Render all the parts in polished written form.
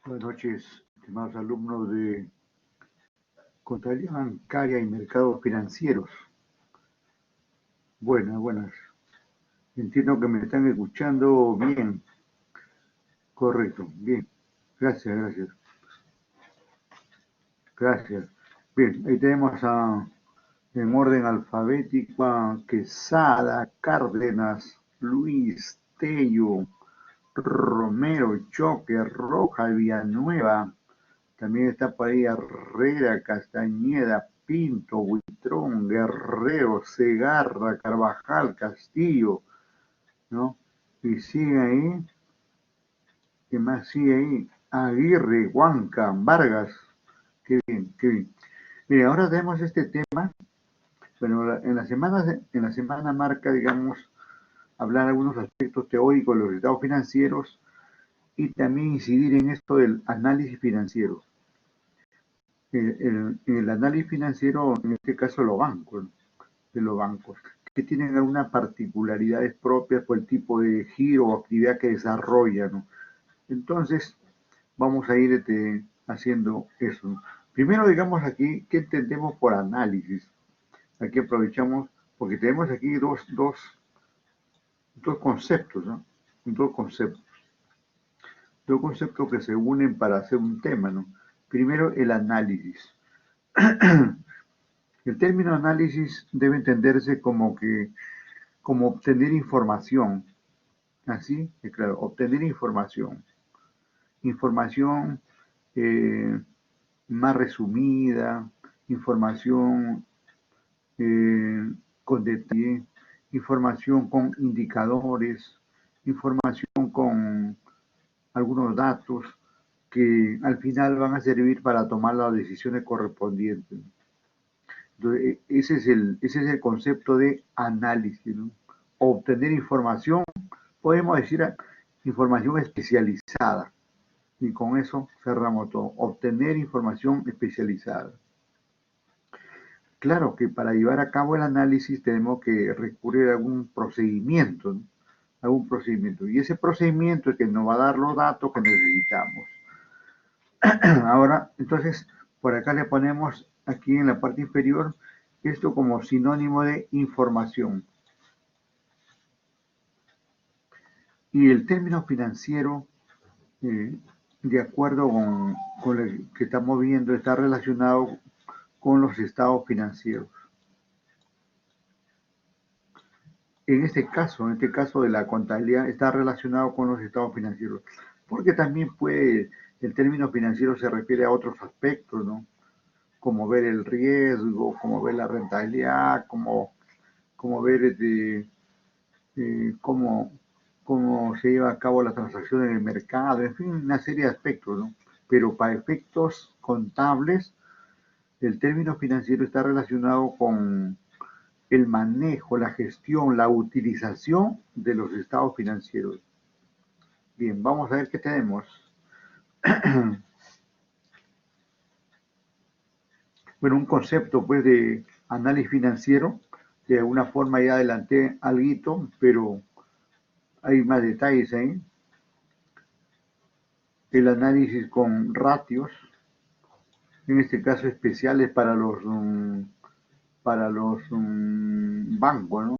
Buenas noches, estimados alumnos de Contabilidad Bancaria y Mercados Financieros. Buenas. Entiendo que me están escuchando bien. Correcto, bien. Gracias. Bien, ahí tenemos en orden alfabético a Quesada, Cárdenas, Luis, Tello, Romero, Choque, Roja, Villanueva. También está por ahí Herrera, Castañeda, Pinto, Buitrón, Guerrero, Segarra, Carvajal, Castillo, ¿no? Y sigue ahí, ¿qué más sigue ahí? Aguirre, Huanca, Vargas. Qué bien. Mire, ahora tenemos este tema. Bueno, en la semana marca, digamos, hablar algunos aspectos teóricos de los estados financieros y también incidir en esto del análisis financiero. El análisis financiero, en este caso de los bancos, que tienen algunas particularidades propias por el tipo de giro o actividad que desarrollan, ¿no? Entonces, vamos a ir haciendo eso, ¿no? Primero, digamos aquí, ¿qué entendemos por análisis? Aquí aprovechamos, porque tenemos aquí dos conceptos, ¿no? Dos conceptos. Dos conceptos que se unen para hacer un tema, ¿no? Primero, el análisis. El término análisis debe entenderse como obtener información, así, claro, obtener información eh, más resumida, información con detalle, información con indicadores, información con algunos datos que al final van a servir para tomar las decisiones correspondientes. Entonces, ese es el concepto de análisis, ¿no? Obtener información, podemos decir información especializada. Y con eso cerramos todo. Obtener información especializada. Claro que para llevar a cabo el análisis tenemos que recurrir a algún procedimiento, ¿no? Algún procedimiento. Y ese procedimiento es que nos va a dar los datos que necesitamos. Ahora, entonces, por acá le ponemos aquí en la parte inferior esto como sinónimo de información. Y el término financiero, de acuerdo con el que estamos viendo, está relacionado con los estados financieros. En este caso de la contabilidad, está relacionado con los estados financieros, porque también el término financiero se refiere a otros aspectos, ¿no? Como ver el riesgo, como ver la rentabilidad, como ver cómo, cómo se lleva a cabo la transacción en el mercado, en fin, una serie de aspectos, ¿no? Pero para efectos contables, el término financiero está relacionado con el manejo, la gestión, la utilización de los estados financieros. Bien, vamos a ver qué tenemos. Bueno, un concepto pues de análisis financiero, de alguna forma ya adelanté algo, pero hay más detalles ahí. El análisis con ratios, en este caso especiales para los bancos, ¿no?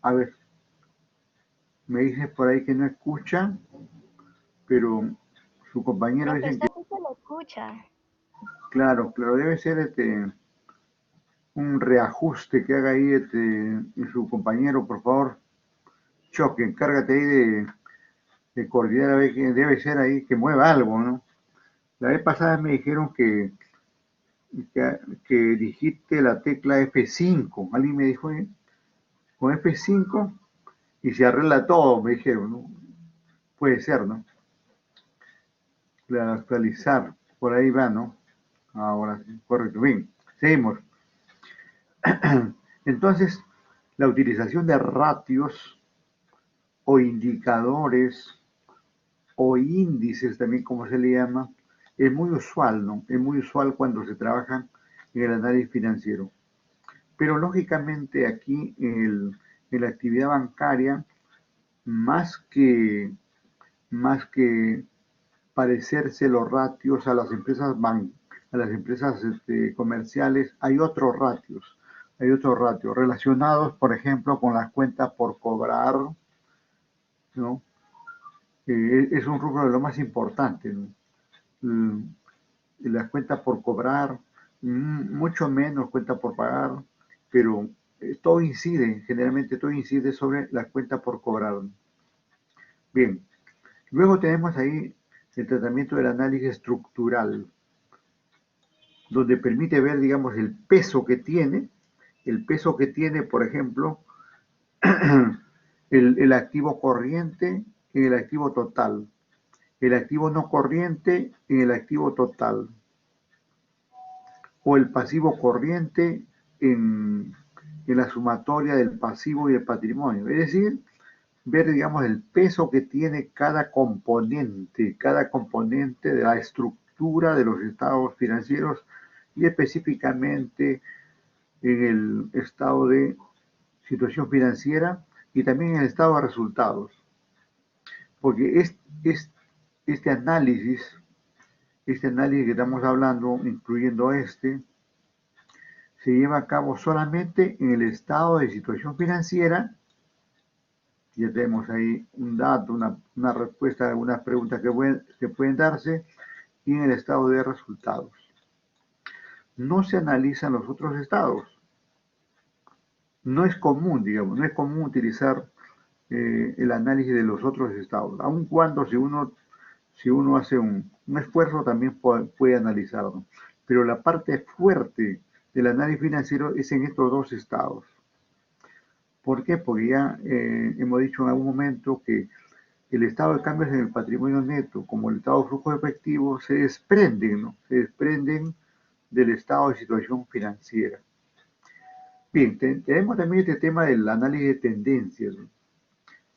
A ver, me dices por ahí que no escucha, pero su compañero dice que, Profesor, sí se lo escucha. claro, debe ser un reajuste que haga ahí su compañero, por favor. Choque, encárgate ahí de coordinar a ver que debe ser ahí, que mueva algo, ¿no? La vez pasada me dijeron que dijiste la tecla F5. Alguien me dijo, con F5 y se arregla todo, me dijeron, ¿no? Puede ser, ¿no? Actualizar, por ahí va, ¿no? Ahora sí, correcto. Bien, seguimos. Entonces, la utilización de ratios o indicadores o índices, también como se le llama, es muy usual, ¿no? Es muy usual cuando se trabaja en el análisis financiero. Pero lógicamente aquí en la actividad bancaria, más que parecerse los ratios a las empresas comerciales, hay otros ratios. Hay otros ratios relacionados, por ejemplo, con las cuentas por cobrar, ¿no? Es un rubro de lo más importante, ¿no? Mm, Las cuentas por cobrar, mucho menos cuentas por pagar, pero todo incide, generalmente todo incide sobre la cuenta por cobrar. Bien, luego tenemos ahí el tratamiento del análisis estructural, donde permite ver, digamos, el peso que tiene, por ejemplo, el activo corriente en el activo total, el activo no corriente en el activo total, o el pasivo corriente en la sumatoria del pasivo y el patrimonio. Es decir, ver, digamos, el peso que tiene cada componente de la estructura de los estados financieros y específicamente en el estado de situación financiera y también en el estado de resultados. Porque este análisis, este análisis que estamos hablando, incluyendo se lleva a cabo solamente en el estado de situación financiera. Ya tenemos ahí un dato, una respuesta a algunas preguntas que pueden darse, y en el estado de resultados. No se analizan los otros estados. No es común, digamos, no es común utilizar el análisis de los otros estados, aun cuando si uno hace un esfuerzo también puede analizarlo. Pero la parte fuerte del análisis financiero es en estos dos estados. ¿Por qué? Porque ya hemos dicho en algún momento que el estado de cambios en el patrimonio neto, como el estado de flujo de efectivo, se desprenden, ¿no? Se desprenden del estado de situación financiera. Bien, tenemos también este tema del análisis de tendencias, ¿no?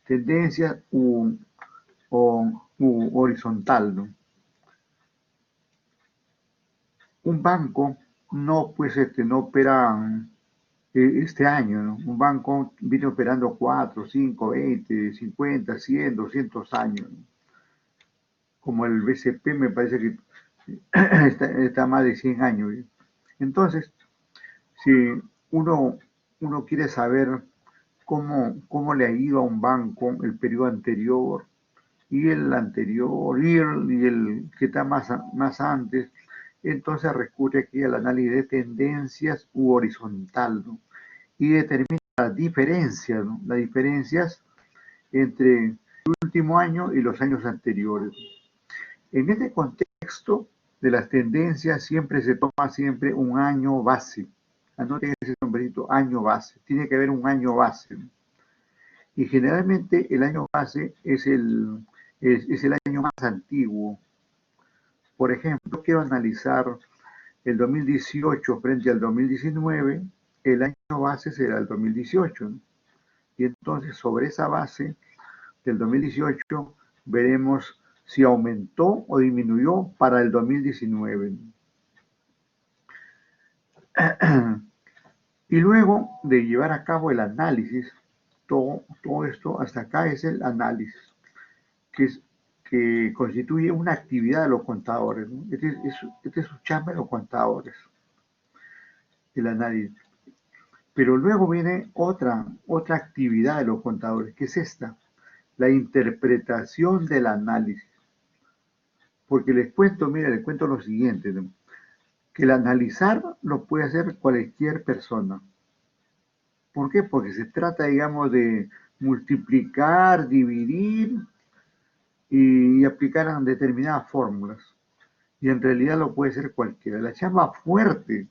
Tendencias u horizontal, ¿no? Un banco no opera este año, ¿no? Un banco viene operando 4, 5, 20, 50, 100, 200 años, ¿no? Como el BCP me parece que está más de 100 años. ¿Sí? Entonces, si uno, uno quiere saber cómo le ha ido a un banco el periodo anterior y el anterior y el que está más antes, entonces recurre aquí al análisis de tendencias u horizontal, ¿no? Y determina las diferencias, ¿no? Las diferencias entre el último año y los años anteriores. En este contexto de las tendencias siempre se toma siempre un año base. Anoten ese nombrito, año base. Tiene que haber un año base, ¿no? Y generalmente el año base es el año más antiguo. Por ejemplo, quiero analizar el 2018 frente al 2019, el año base será el 2018, ¿no? Y entonces sobre esa base del 2018 veremos si aumentó o disminuyó para el 2019. Y luego de llevar a cabo el análisis, todo esto hasta acá es el análisis, que constituye una actividad de los contadores, ¿no? Este es su chamba de los contadores, el análisis. Pero luego viene otra actividad de los contadores, que es esta, la interpretación del análisis. Porque les cuento lo siguiente, ¿no? Que el analizar lo puede hacer cualquier persona. ¿Por qué? Porque se trata, digamos, de multiplicar, dividir y aplicar determinadas fórmulas. Y en realidad lo puede ser cualquiera. La chamba fuerte,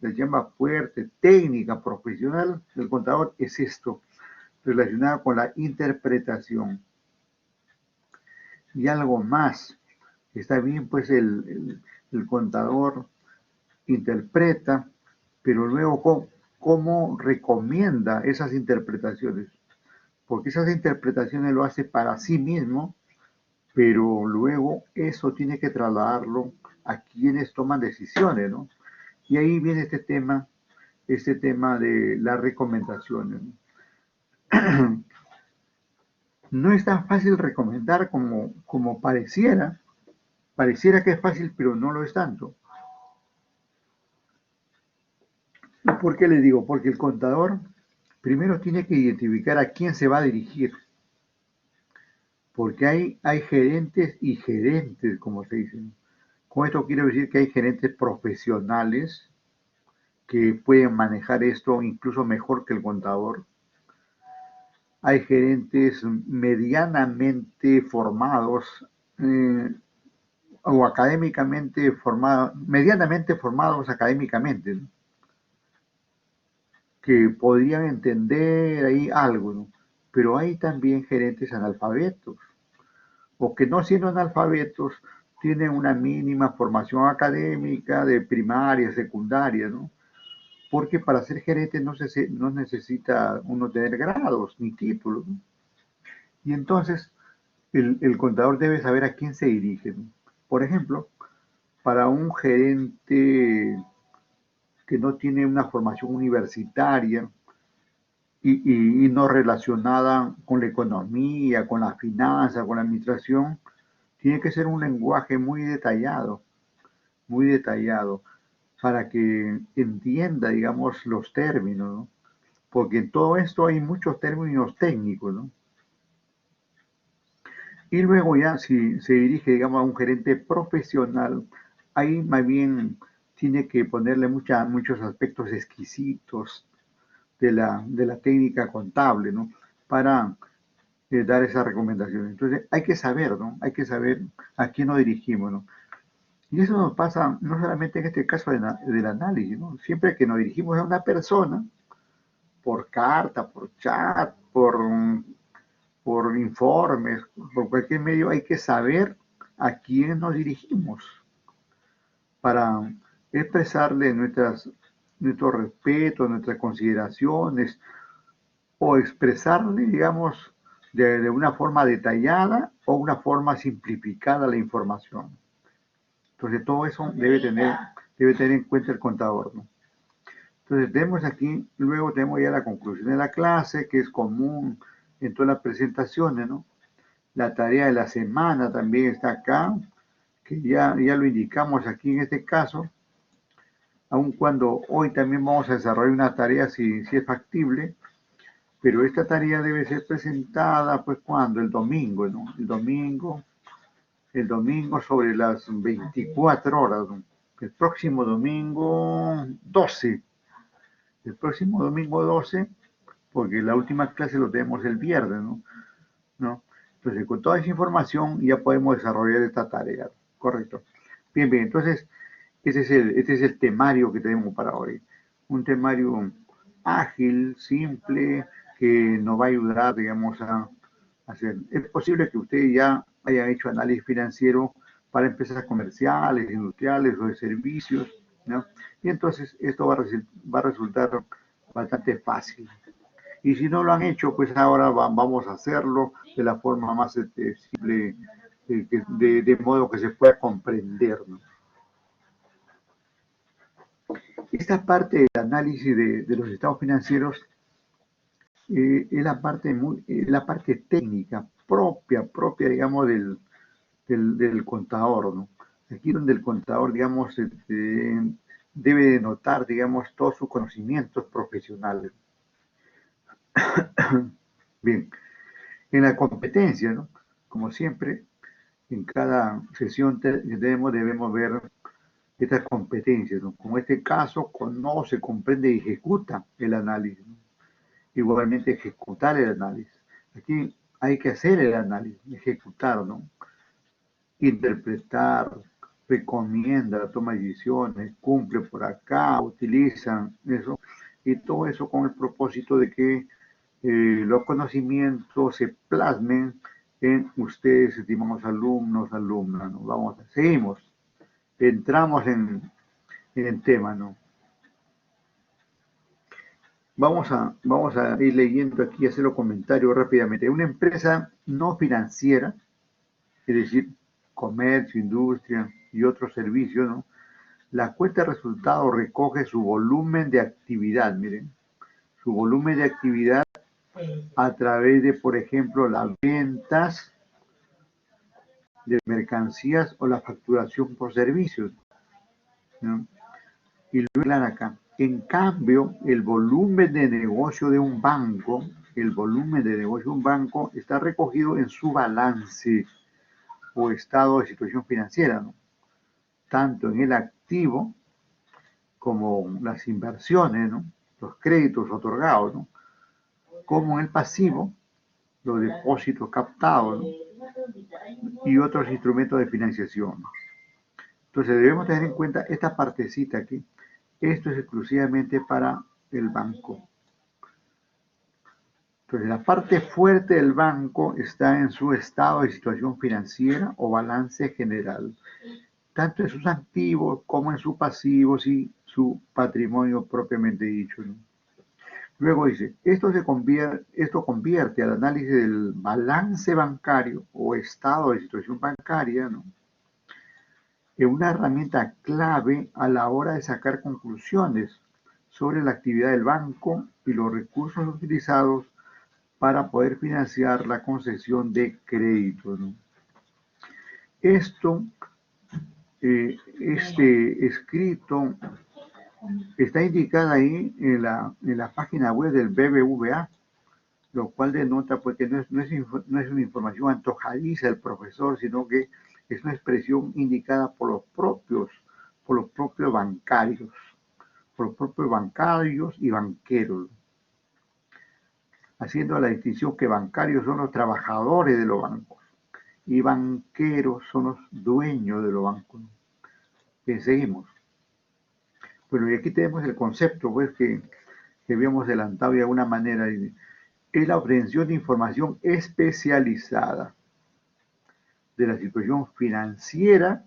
técnica, profesional del contador es esto, relacionado con la interpretación. Y algo más, está bien, pues el contador interpreta, pero luego cómo recomienda esas interpretaciones, porque esas interpretaciones lo hace para sí mismo, pero luego eso tiene que trasladarlo a quienes toman decisiones, ¿no? Y ahí viene este tema de las recomendaciones, ¿no? No es tan fácil recomendar como pareciera, Pareciera que es fácil, pero no lo es tanto. ¿Por qué les digo? Porque el contador primero tiene que identificar a quién se va a dirigir, porque hay gerentes y gerentes, como se dice. Con esto quiero decir que hay gerentes profesionales que pueden manejar esto incluso mejor que el contador. Hay gerentes medianamente formados eh, o académicamente formados, medianamente formados académicamente, ¿no? Que podrían entender ahí algo, ¿no? Pero hay también gerentes analfabetos o que no siendo analfabetos tienen una mínima formación académica de primaria, secundaria, ¿no? Porque para ser gerente no necesita uno tener grados ni títulos, ¿no? Y entonces el contador debe saber a quién se dirige, ¿no? Por ejemplo, para un gerente que no tiene una formación universitaria y no relacionada con la economía, con la finanza, con la administración, tiene que ser un lenguaje muy detallado, para que entienda, digamos, los términos, ¿no? Porque en todo esto hay muchos términos técnicos, ¿no? Y luego ya si se dirige, digamos, a un gerente profesional, ahí más bien tiene que ponerle muchos aspectos exquisitos de la técnica contable, ¿no? Para dar esa recomendación. Entonces hay que saber, ¿no? Hay que saber a quién nos dirigimos, ¿no? Y eso nos pasa no solamente en este caso del análisis, ¿no? Siempre que nos dirigimos a una persona, por carta, por chat, por informes, por cualquier medio, hay que saber a quién nos dirigimos para expresarle nuestro respeto, nuestras consideraciones o expresarle, digamos, de una forma detallada o una forma simplificada la información. Entonces todo eso debe tener en cuenta el contador, ¿no? Entonces tenemos aquí, luego tenemos ya la conclusión de la clase, que es común en todas las presentaciones, ¿no? La tarea de la semana también está acá, que ya lo indicamos aquí en este caso, aun cuando hoy también vamos a desarrollar una tarea si es factible, pero esta tarea debe ser presentada, pues, ¿cuándo? El domingo, ¿no? El domingo sobre las 24 horas, ¿no? El próximo domingo 12, el próximo domingo 12, porque la última clase lo tenemos el viernes, ¿no? ¿No? Entonces, con toda esa información ya podemos desarrollar esta tarea, ¿correcto? Bien, bien, entonces, este es el temario que tenemos para hoy. Un temario ágil, simple, que nos va a ayudar, digamos, a hacer. Es posible que ustedes ya hayan hecho análisis financiero para empresas comerciales, industriales o de servicios, ¿no? Y entonces esto va a resultar bastante fácil. Y si no lo han hecho, pues ahora vamos a hacerlo de la forma más simple, de modo que se pueda comprender, ¿no? Esta parte del análisis de los estados financieros es la parte técnica propia, digamos, del contador, ¿no? Aquí donde el contador, digamos, debe de notar, digamos, todos sus conocimientos profesionales. Bien, en la competencia, ¿no? Como siempre, en cada sesión debemos ver estas competencias, ¿no? Como en este caso, conoce, comprende y ejecuta el análisis, ¿no? Igualmente ejecutar el análisis. Aquí hay que hacer el análisis, ejecutar, ¿no? Interpretar, recomienda, toma decisiones, cumple por acá, utilizan eso, y todo eso con el propósito de que los conocimientos se plasmen en ustedes, estimados alumnos, alumnas, ¿no? Seguimos, entramos en el tema, ¿no? Vamos a ir leyendo aquí, hacer los comentarios rápidamente. Una empresa no financiera, es decir, comercio, industria y otros servicios, ¿no? La cuenta de resultados recoge su volumen de actividad, miren, su volumen de actividad a través de, por ejemplo, las ventas de mercancías o la facturación por servicios, ¿no? Y luego aclara acá, en cambio, el volumen de negocio de un banco, está recogido en su balance o estado de situación financiera, ¿no? Tanto en el activo como las inversiones, ¿no? Los créditos otorgados, ¿no? Como en el pasivo, los depósitos captados, ¿no? Y otros instrumentos de financiación. Entonces debemos tener en cuenta esta partecita aquí. Esto es exclusivamente para el banco. Entonces la parte fuerte del banco está en su estado de situación financiera o balance general, tanto en sus activos como en sus pasivos y su patrimonio propiamente dicho, ¿no? Luego dice, esto convierte al análisis del balance bancario o estado de situación bancaria, ¿no? En una herramienta clave a la hora de sacar conclusiones sobre la actividad del banco y los recursos utilizados para poder financiar la concesión de crédito, ¿no? Esto, este escrito está indicado ahí en la página web del BBVA, lo cual denota pues, que no es una información antojadiza del profesor, sino que es una expresión indicada por los propios bancarios, y banqueros, haciendo la distinción que bancarios son los trabajadores de los bancos y banqueros son los dueños de los bancos. Bien, seguimos. Bueno, y aquí tenemos el concepto pues, que habíamos adelantado de alguna manera. Es la obtención de información especializada de la situación financiera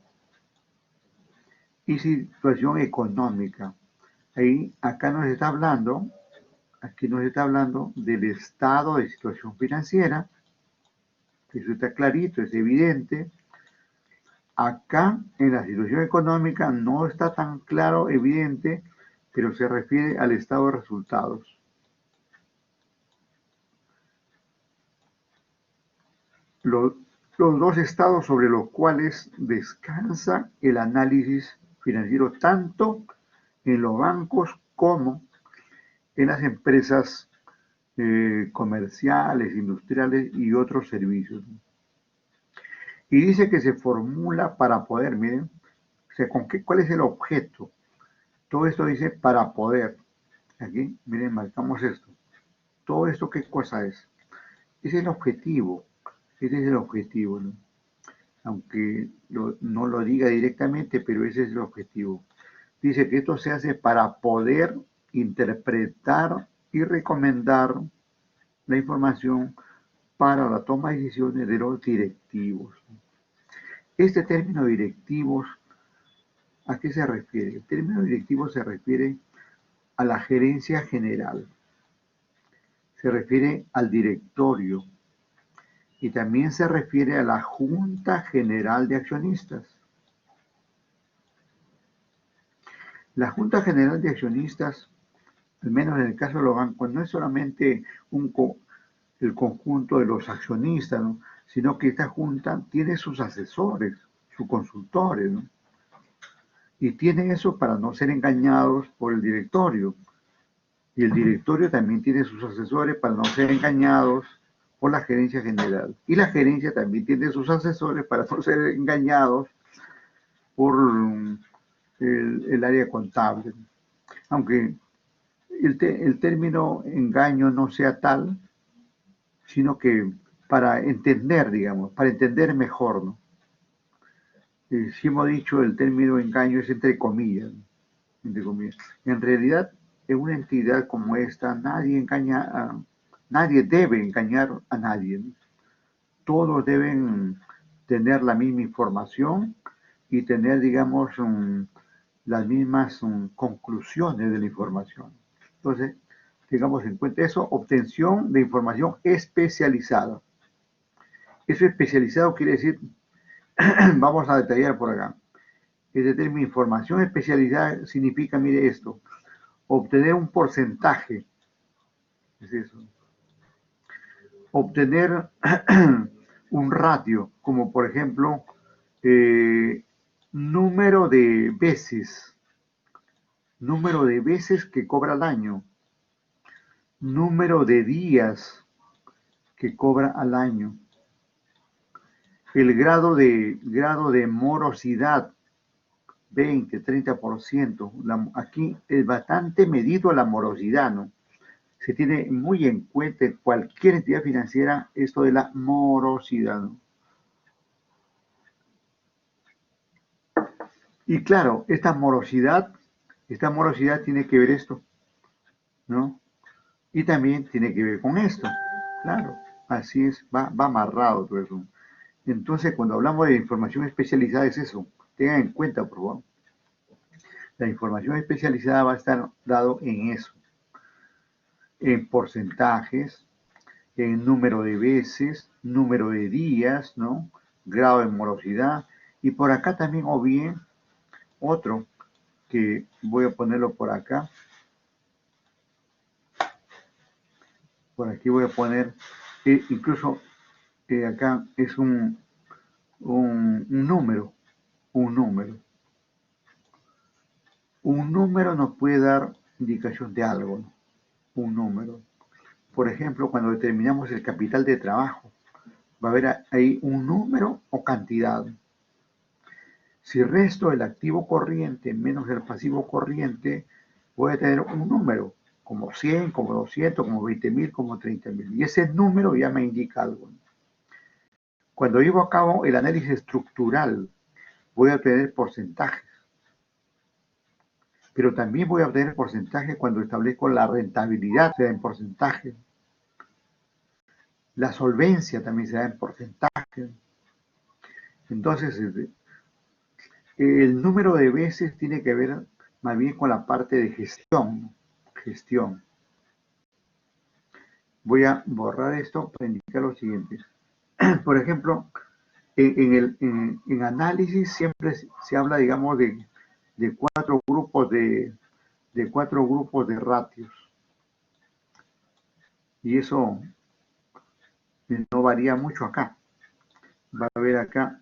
y situación económica. Aquí nos está hablando del estado de situación financiera, eso está clarito, es evidente. Acá en la situación económica no está tan claro, evidente, pero se refiere al estado de resultados. Los, los dos estados sobre los cuales descansa el análisis financiero, tanto en los bancos como en las empresas comerciales, industriales y otros servicios. Y dice que se formula para poder, miren, o sea, ¿cuál es el objeto? Todo esto dice para poder. Aquí, miren, marcamos esto. Todo esto, ¿qué cosa es? Es el objetivo. Ese es el objetivo, ¿no? Aunque no lo diga directamente, pero ese es el objetivo. Dice que esto se hace para poder interpretar y recomendar la información para la toma de decisiones de los directivos. Este término directivos, ¿a qué se refiere? El término directivo se refiere a la gerencia general, se refiere al directorio y también se refiere a la Junta General de Accionistas. La Junta General de Accionistas, al menos en el caso de los bancos, no es solamente el conjunto de los accionistas, ¿no? Sino que esta junta tiene sus asesores, sus consultores, ¿no? Y tienen eso para no ser engañados por el directorio. Y el directorio también tiene sus asesores para no ser engañados por la gerencia general. Y la gerencia también tiene sus asesores para no ser engañados por el área contable. Aunque el término engaño no sea tal, sino que para entender, digamos, para entender mejor, ¿no? Si hemos dicho el término engaño es entre comillas, ¿no? Entre comillas. En realidad, en una entidad como esta, nadie debe engañar a nadie, ¿no? Todos deben tener la misma información y tener, digamos, las mismas conclusiones de la información. Entonces, tengamos en cuenta eso, obtención de información especializada. Eso especializado quiere decir, vamos a detallar por acá. Este término información especializada significa, mire esto, obtener un porcentaje, es eso. Obtener un ratio, como por ejemplo, eh, número de veces que cobra al año, número de días que cobra al año, el grado de morosidad, 20, 30%. Aquí es bastante medido la morosidad, ¿no? Se tiene muy en cuenta en cualquier entidad financiera esto de la morosidad, ¿no? Y claro, esta morosidad tiene que ver esto, ¿no? Y también tiene que ver con esto, claro, así es, va amarrado todo eso. Entonces, cuando hablamos de información especializada es eso, tengan en cuenta, por favor, la información especializada va a estar dado en eso, en porcentajes, en número de veces, número de días, ¿no? Grado de morosidad, y por acá también, o bien, otro, que voy a ponerlo por acá, por aquí voy a poner, incluso acá es un número, un número. Un número nos puede dar indicación de algo, ¿no? Un número. Por ejemplo, cuando determinamos el capital de trabajo, va a haber ahí un número o cantidad. Si resto el activo corriente menos el pasivo corriente, voy a tener un número, como 100, como 200, como 20.000, como 30.000. Y ese número ya me indica algo. Cuando llevo a cabo el análisis estructural, voy a obtener porcentajes. Pero también voy a obtener porcentaje cuando establezco la rentabilidad, se da en porcentaje. La solvencia también se da en porcentaje. Entonces, el número de veces tiene que ver más bien con la parte de gestión. Gestión. Voy a borrar esto para indicar lo siguiente. Por ejemplo, en análisis siempre se habla, digamos, de cuatro grupos de ratios. Y eso no varía mucho acá. Va a haber acá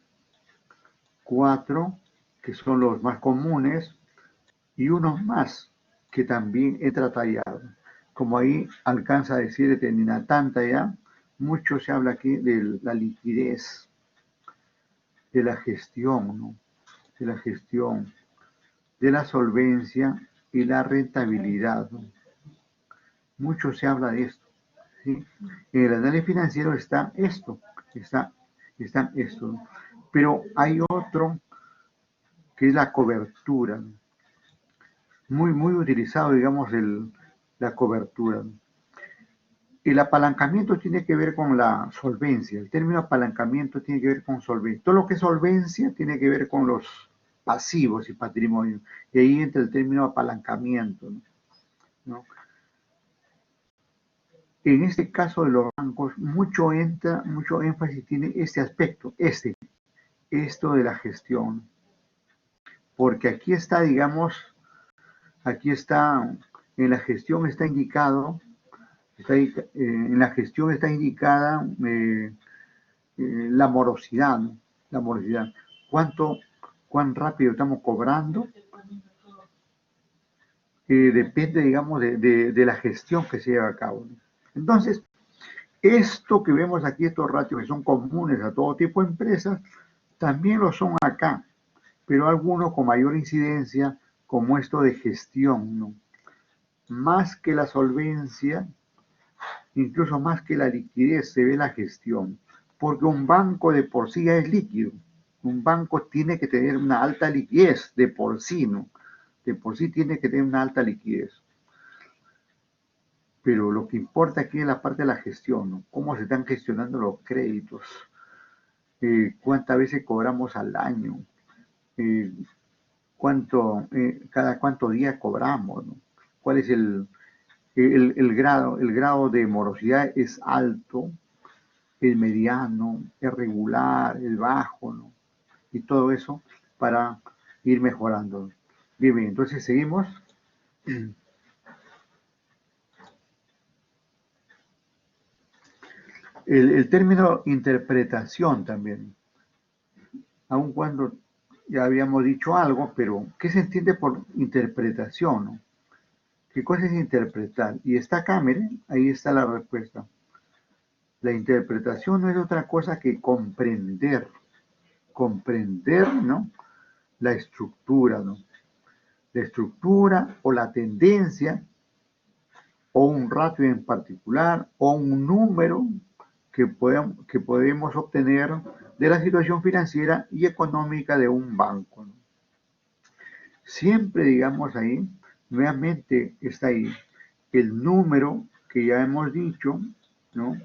4 que son los más comunes y unos más que también he tratado. Como ahí alcanza a decir determinada tanta ya, mucho se habla aquí de la liquidez, de la gestión, ¿no? De la gestión, de la solvencia y la rentabilidad, ¿no? Mucho se habla de esto, ¿sí? En el análisis financiero está esto, está esto, ¿no? Pero hay otro que es la cobertura, ¿no? Muy utilizado, digamos, la cobertura. El apalancamiento tiene que ver con la solvencia. El término apalancamiento tiene que ver con solvencia. Todo lo que es solvencia tiene que ver con los pasivos y patrimonio. Y ahí entra el término apalancamiento, ¿no? En este caso de los bancos, mucho énfasis tiene este aspecto, esto de la gestión. Porque aquí está, digamos, aquí está, en la gestión está indicado, en la gestión está indicada la morosidad, ¿no? La morosidad. Cuán rápido estamos cobrando, depende, digamos, de la gestión que se lleva a cabo, ¿no? Entonces, esto que vemos aquí, estos ratios que son comunes a todo tipo de empresas, también lo son acá, pero algunos con mayor incidencia, como esto de gestión, ¿no? Más que la solvencia, incluso más que la liquidez, se ve la gestión, porque un banco de por sí ya es líquido. Un banco tiene que tener una alta liquidez de por sí, ¿no? De por sí tiene que tener una alta liquidez. Pero lo que importa aquí es la parte de la gestión, ¿no? Cómo se están gestionando los créditos, cuántas veces cobramos al año, eh, cada cuánto día cobramos, ¿no? Cuál es el grado de morosidad es alto, el mediano, el regular, el bajo, ¿no? Y todo eso para ir mejorando. Bien, bien, entonces seguimos. El término interpretación también, aun cuando ya habíamos dicho algo, pero ¿qué se entiende por interpretación? ¿No? ¿Qué cosa es interpretar? Y está acá, miren, ahí está la respuesta. La interpretación no es otra cosa que comprender, ¿no? La estructura, ¿no? La estructura o la tendencia o un ratio en particular o un número que podemos obtener de la situación financiera y económica de un banco, ¿no? Siempre, digamos ahí, nuevamente está ahí el número que ya hemos dicho, ¿no?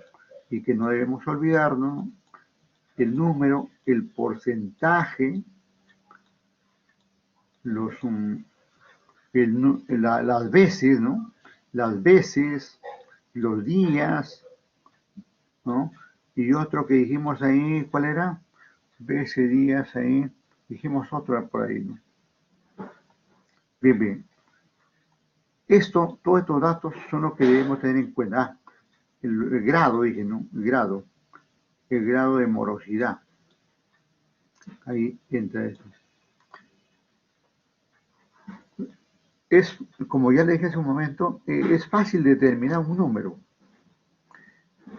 Y que no debemos olvidarnos, ¿no? El número, el porcentaje, los, las veces, ¿no? Las veces, los días, ¿no? Y otro que dijimos ahí, ¿cuál era? Veces, días ahí, dijimos otro por ahí, ¿no? Bien, bien. Todos estos datos son los que debemos tener en cuenta. Ah, el grado, dije, ¿no? El grado de morosidad. Ahí entra esto. Es, como ya le dije hace un momento, es fácil determinar un número.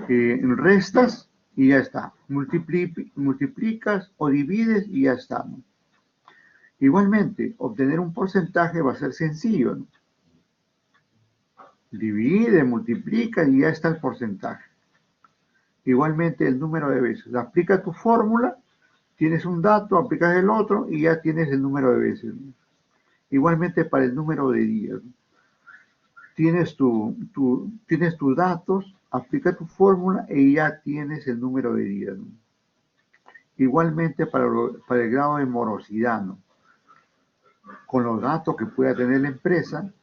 Restas y ya está. Multiplicas o divides y ya está, ¿no? Igualmente, obtener un porcentaje va a ser sencillo, ¿no? Divide, multiplica y ya está el porcentaje. Igualmente el número de veces. Aplica tu fórmula, tienes un dato, aplicas el otro y ya tienes el número de veces, ¿no? Igualmente para el número de días, ¿no? Tienes tus datos, aplica tu fórmula y ya tienes el número de días, ¿no? Igualmente para el grado de morosidad, ¿no? Con los datos que pueda tener la empresa,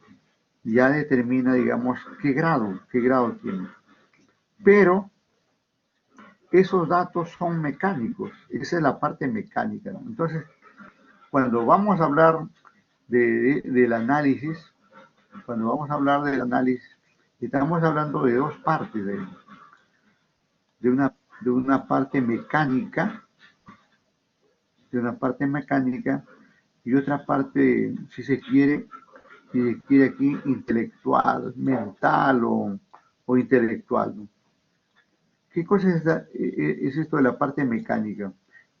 ya determina, digamos, qué grado tiene. Pero esos datos son mecánicos, esa es la parte mecánica, ¿no? Entonces, cuando vamos a hablar del análisis, cuando vamos a hablar del análisis, estamos hablando de dos partes, de una, de una parte mecánica, de una parte mecánica y otra parte, si se quiere aquí, intelectual, mental o intelectual, ¿no? ¿Qué cosa es esto de la parte mecánica?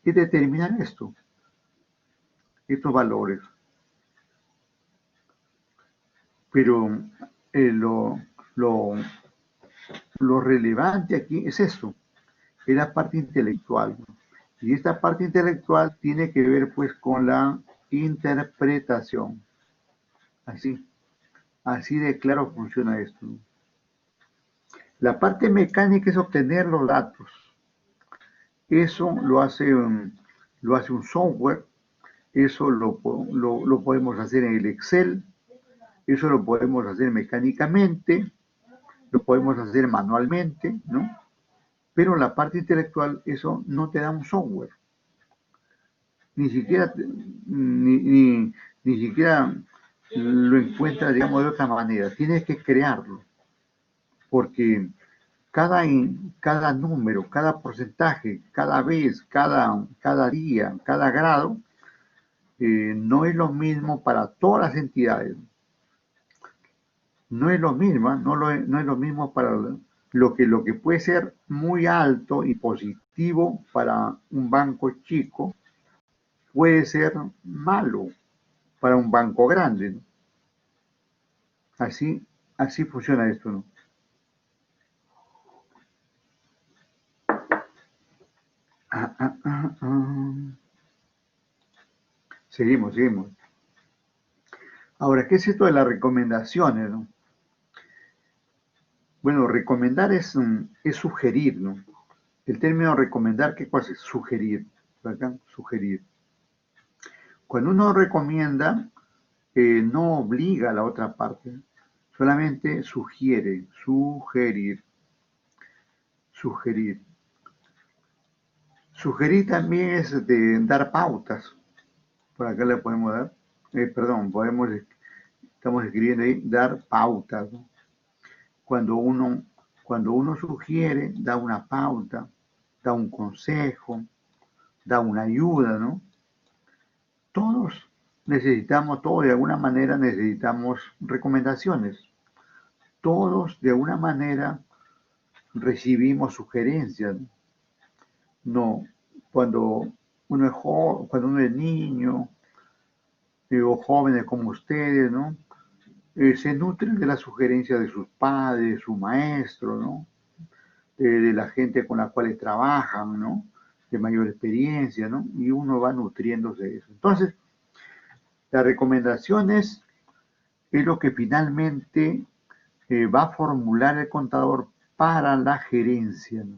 ¿Qué determina esto? Estos valores. Pero eh, lo, lo, lo relevante aquí es esto, es la parte intelectual, ¿no? Y esta parte intelectual tiene que ver pues con la interpretación. Así, así de claro funciona esto, ¿no? La parte mecánica es obtener los datos. Eso lo hace un software, eso lo podemos hacer en el Excel, eso lo podemos hacer mecánicamente, lo podemos hacer manualmente, ¿no? Pero la parte intelectual, eso no te da un software, ni siquiera, ni siquiera lo encuentras, digamos, de otra manera, tienes que crearlo, porque cada número, cada porcentaje, cada vez, cada día, cada grado, no es lo mismo para todas las entidades. No es lo mismo, no es lo mismo para lo que puede ser muy alto y positivo para un banco chico, puede ser malo para un banco grande, ¿no? Así, así funciona esto, ¿no? Ah, ah, ah, ah. Seguimos, seguimos. Ahora, ¿qué es esto de las recomendaciones, no? Bueno, recomendar es sugerir, ¿no? El término recomendar, ¿qué cosa es? Sugerir, ¿verdad? Sugerir. Cuando uno recomienda, no obliga a la otra parte, solamente sugiere, sugerir. Sugerir también es de dar pautas. Por acá le podemos dar, perdón, estamos escribiendo ahí, dar pautas, ¿no? Cuando uno, cuando uno sugiere, da una pauta, da un consejo, da una ayuda, ¿no? Todos necesitamos, todos de alguna manera necesitamos recomendaciones. Todos de alguna manera recibimos sugerencias. No, cuando uno es joven, cuando uno es niño, o jóvenes como ustedes, ¿no? Se nutren de las sugerencias de sus padres, de su maestro, ¿no? De la gente con la cual trabajan, ¿no? De mayor experiencia, ¿no? Y uno va nutriéndose de eso. Entonces, las recomendaciones es lo que finalmente va a formular el contador para la gerencia, ¿no?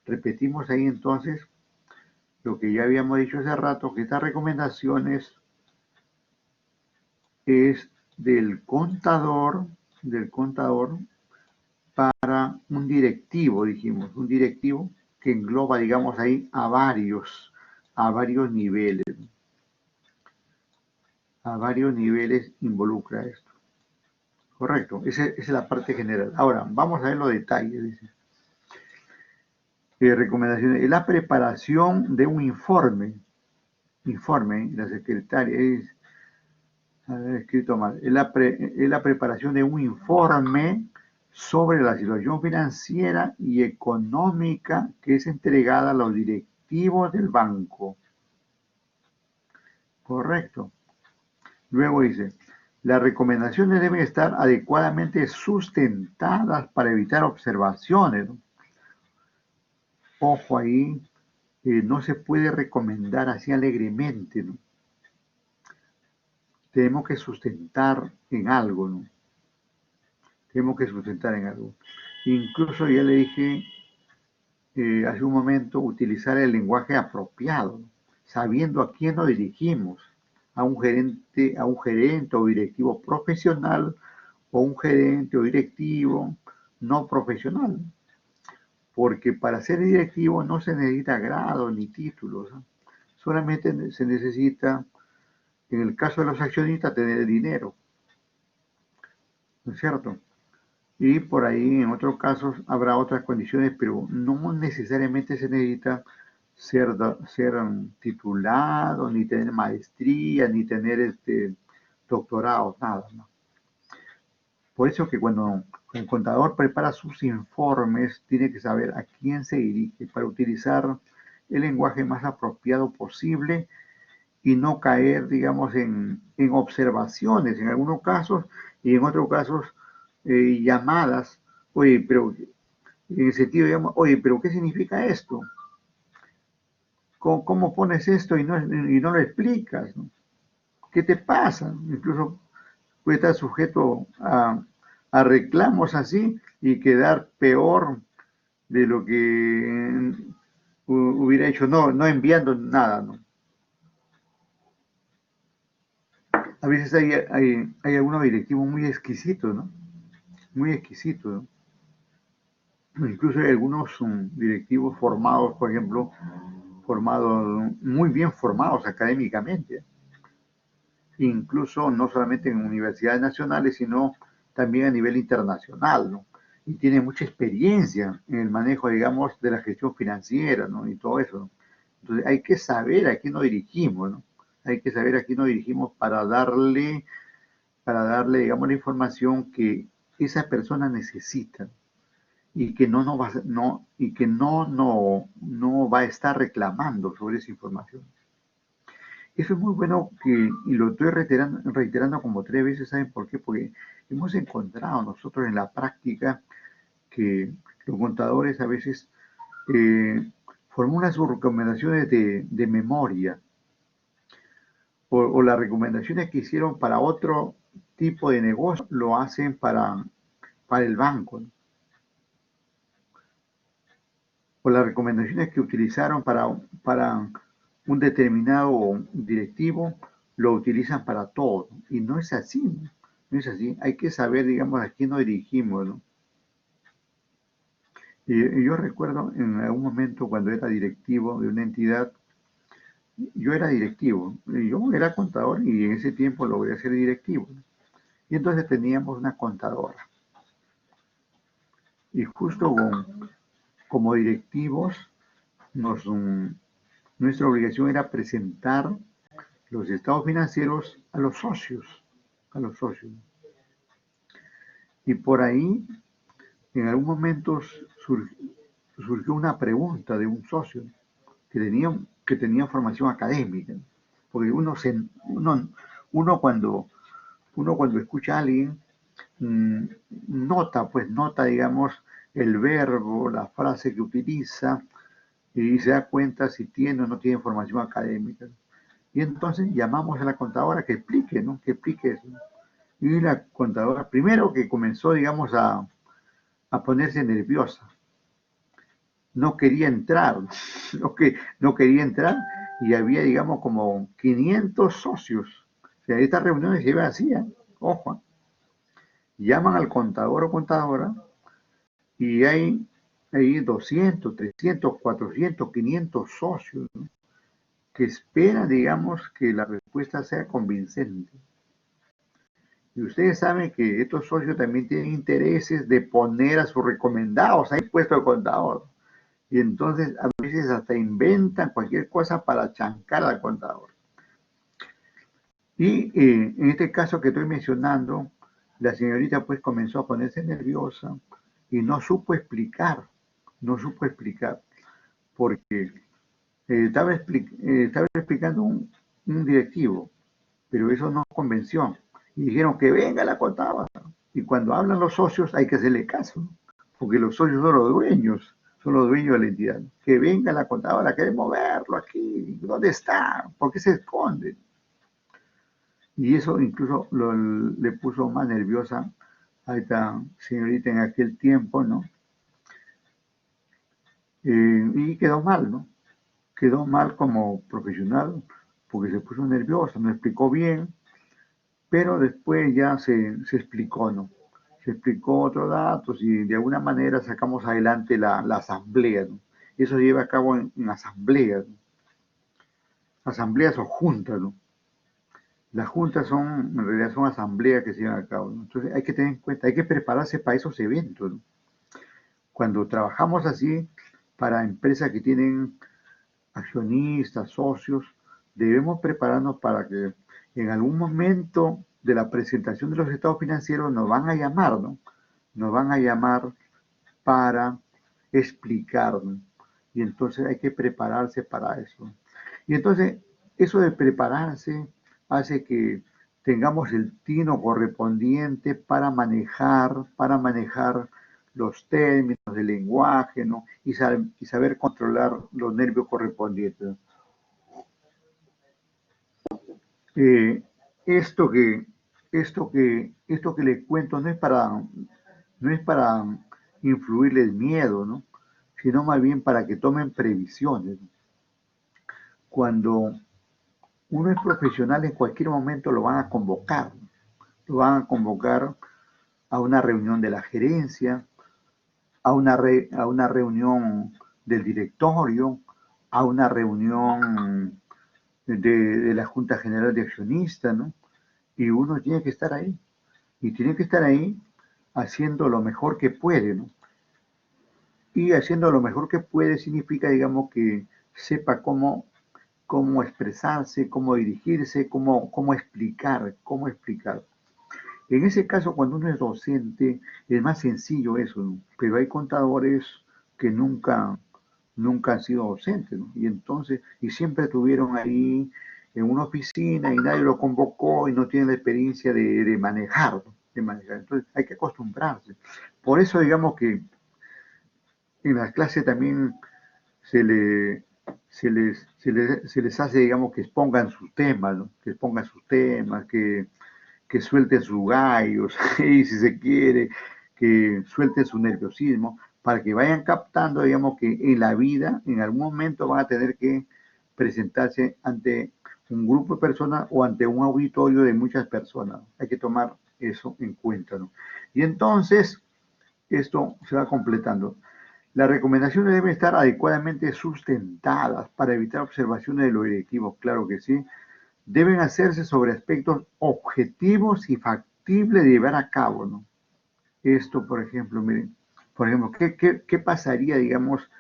Repetimos ahí entonces lo que ya habíamos dicho hace rato, que estas recomendaciones es del contador para un directivo, dijimos, un directivo que engloba, digamos, ahí a varios niveles involucra esto. Correcto, esa es la parte general. Ahora, vamos a ver los detalles, dice. Recomendaciones. La preparación de un informe, la secretaria es, haber escrito mal, es la preparación de un informe sobre la situación financiera y económica que es entregada a los directivos del banco. Correcto. Luego dice, las recomendaciones deben estar adecuadamente sustentadas para evitar observaciones, ¿no? Ojo ahí, no se puede recomendar así alegremente, ¿no? Tenemos que sustentar en algo, ¿no? Tenemos que sustentar en algo. Incluso ya le dije hace un momento, utilizar el lenguaje apropiado, sabiendo a quién nos dirigimos, a un gerente o directivo profesional o un gerente o directivo no profesional. Porque para ser directivo no se necesita grado ni títulos, ¿no? Solamente se necesita, en el caso de los accionistas, tener dinero, ¿no es cierto? Y por ahí en otros casos habrá otras condiciones, pero no necesariamente se necesita ser titulado, ni tener maestría, ni tener doctorado, nada, ¿no? Por eso que cuando el contador prepara sus informes, tiene que saber a quién se dirige para utilizar el lenguaje más apropiado posible y no caer, digamos, en observaciones en algunos casos y en otros casos llamadas. Oye, pero en el sentido, digamos, oye, pero ¿qué significa esto? ¿Cómo pones esto y no lo explicas, ¿no? ¿Qué te pasa? Incluso puede estar sujeto a reclamos así y quedar peor de lo que hubiera hecho, no enviando nada, ¿no? A veces hay algunos directivos muy exquisitos, ¿no? Muy exquisitos, ¿no? Incluso hay algunos directivos formados, por ejemplo, muy bien formados académicamente, incluso no solamente en universidades nacionales, sino también a nivel internacional, ¿no? Y tiene mucha experiencia en el manejo, digamos, de la gestión financiera, ¿no? Y todo eso, ¿no? Entonces hay que saber a quién nos dirigimos, ¿no? Hay que saber a quién nos dirigimos para darle, digamos, la información que esa persona necesita y que no va a estar reclamando sobre esa información. Eso es muy bueno y lo estoy reiterando como 3 veces, ¿saben por qué? Porque hemos encontrado nosotros en la práctica que los contadores a veces formulan sus recomendaciones de memoria o las recomendaciones que hicieron para otro tipo de negocio lo hacen para el banco, ¿no? O las recomendaciones que utilizaron para un determinado directivo lo utilizan para todo. Y no es así, ¿no? No es así. Hay que saber, digamos, a quién nos dirigimos, ¿no? Y yo recuerdo en algún momento cuando era directivo de una entidad, yo era directivo, yo era contador y en ese tiempo logré ser directivo, ¿no? Y entonces teníamos una contadora. Y justo como directivos, nuestra obligación era presentar los estados financieros a los socios, a los socios. Y por ahí, en algún momento surgió una pregunta de un socio que tenía formación académica, porque uno cuando escucha a alguien, mm, nota, digamos, el verbo, la frase que utiliza, y se da cuenta si tiene o no tiene formación académica. Y entonces llamamos a la contadora que explique, ¿no? Que explique eso. Y la contadora, primero que comenzó, digamos, a ponerse nerviosa. No quería entrar, no quería entrar, y había, digamos, como 500 socios. O sea, estas reuniones se iban así, ¿eh? Ojo, llaman al contador o contadora y hay 200, 300, 400, 500 socios, ¿no? Que esperan, digamos, que la respuesta sea convincente. Y ustedes saben que estos socios también tienen intereses de poner a sus recomendados ahí puesto de contador. Y entonces a veces hasta inventan cualquier cosa para chancar al contador. Y en este caso que estoy mencionando, la señorita pues comenzó a ponerse nerviosa y no supo explicar, porque estaba explicando un directivo, pero eso no convenció. Y dijeron que venga la contadora. Y cuando hablan los socios hay que hacerle caso, porque los socios son los dueños de la entidad. Que venga la contadora, queremos verlo aquí, ¿dónde está? ¿Por qué se esconde? Y eso incluso le puso más nerviosa a esta señorita en aquel tiempo, ¿no? Y quedó mal, ¿no? Quedó mal como profesional porque se puso nerviosa, no explicó bien, pero después ya se explicó, ¿no? Se explicó otros datos y de alguna manera sacamos adelante la asamblea, ¿no? Eso se lleva a cabo en asambleas, ¿no? Asambleas o juntas, ¿no? Las juntas en realidad son asambleas que se llevan a cabo, ¿no? Entonces hay que tener en cuenta, hay que prepararse para esos eventos, ¿no? Cuando trabajamos así para empresas que tienen accionistas, socios, debemos prepararnos para que en algún momento de la presentación de los estados financieros nos van a llamar, ¿no? Nos van a llamar para explicar, ¿no? Y entonces hay que prepararse para eso. Y entonces eso de prepararse hace que tengamos el tino correspondiente para manejar los términos del lenguaje, ¿no? Y saber controlar los nervios correspondientes. Eh, esto que, esto que les cuento no es para influirles miedo, ¿no? Sino más bien para que tomen previsiones. Cuando uno es profesional, en cualquier momento lo van a convocar, ¿no? Lo van a convocar a una reunión de la gerencia, a una reunión del directorio, a una reunión de la Junta General de Accionistas, ¿no? Y uno tiene que estar ahí. Y tiene que estar ahí haciendo lo mejor que puede, ¿no? Y haciendo lo mejor que puede significa, digamos, que sepa cómo expresarse, cómo dirigirse, cómo explicar, cómo explicar. En ese caso, cuando uno es docente, es más sencillo eso, ¿no? Pero hay contadores que nunca han sido docentes, ¿no? Y entonces, y siempre estuvieron ahí en una oficina y nadie lo convocó y no tienen la experiencia de manejar, ¿no? De manejar. Entonces, hay que acostumbrarse. Por eso, digamos que en las clases también se, le, se les hace, digamos, que expongan sus temas, ¿no? Que expongan sus temas, que suelten sus gallos, y si se quiere, que suelten su nerviosismo, para que vayan captando, digamos, que en la vida, en algún momento van a tener que presentarse ante un grupo de personas o ante un auditorio de muchas personas. Hay que tomar eso en cuenta, ¿no? Y entonces, esto se va completando. Las recomendaciones deben estar adecuadamente sustentadas para evitar observaciones de los directivos, claro que sí. Deben hacerse sobre aspectos objetivos y factibles de llevar a cabo, ¿no? Esto, por ejemplo, miren, Por ejemplo, ¿qué pasaría, digamos,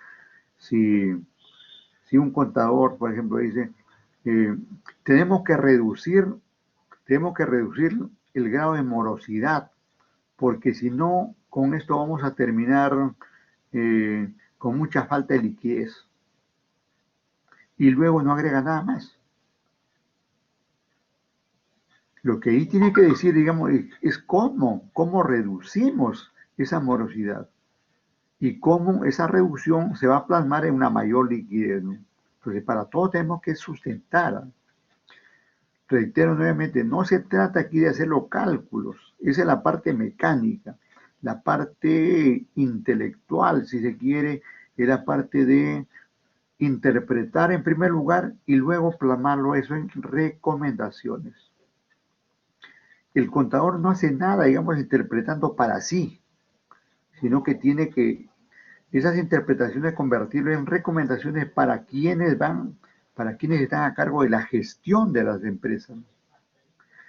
si, si un contador, por ejemplo, dice, eh, tenemos que reducir, tenemos que reducir el grado de morosidad, porque si no, con esto vamos a terminar con mucha falta de liquidez. Y luego no agrega nada más. Lo que ahí tiene que decir, digamos, es cómo reducimos esa morosidad y cómo esa reducción se va a plasmar en una mayor liquidez, ¿no? Entonces, para todo tenemos que sustentar. Reitero nuevamente, no se trata aquí de hacer los cálculos, esa es la parte mecánica, la parte intelectual, si se quiere, es la parte de interpretar en primer lugar y luego plasmarlo eso en recomendaciones. El contador no hace nada, digamos, interpretando para sí, sino que tiene que esas interpretaciones convertirlo en recomendaciones para quienes están a cargo de la gestión de las empresas.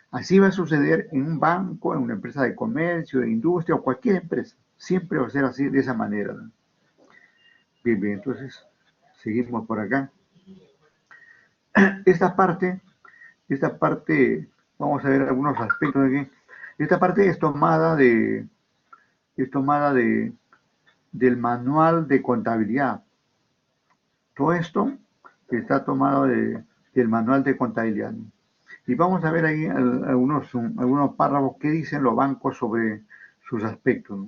Así va a suceder en un banco, en una empresa de comercio, de industria o cualquier empresa. Siempre va a ser así, de esa manera, ¿no? Bien, bien, entonces seguimos por acá. Esta parte, esta parte, vamos a ver algunos aspectos de aquí. Esta parte es tomada del manual de contabilidad. Todo esto está tomado del manual de contabilidad. Y vamos a ver ahí algunos párrafos que dicen los bancos sobre sus aspectos, ¿no?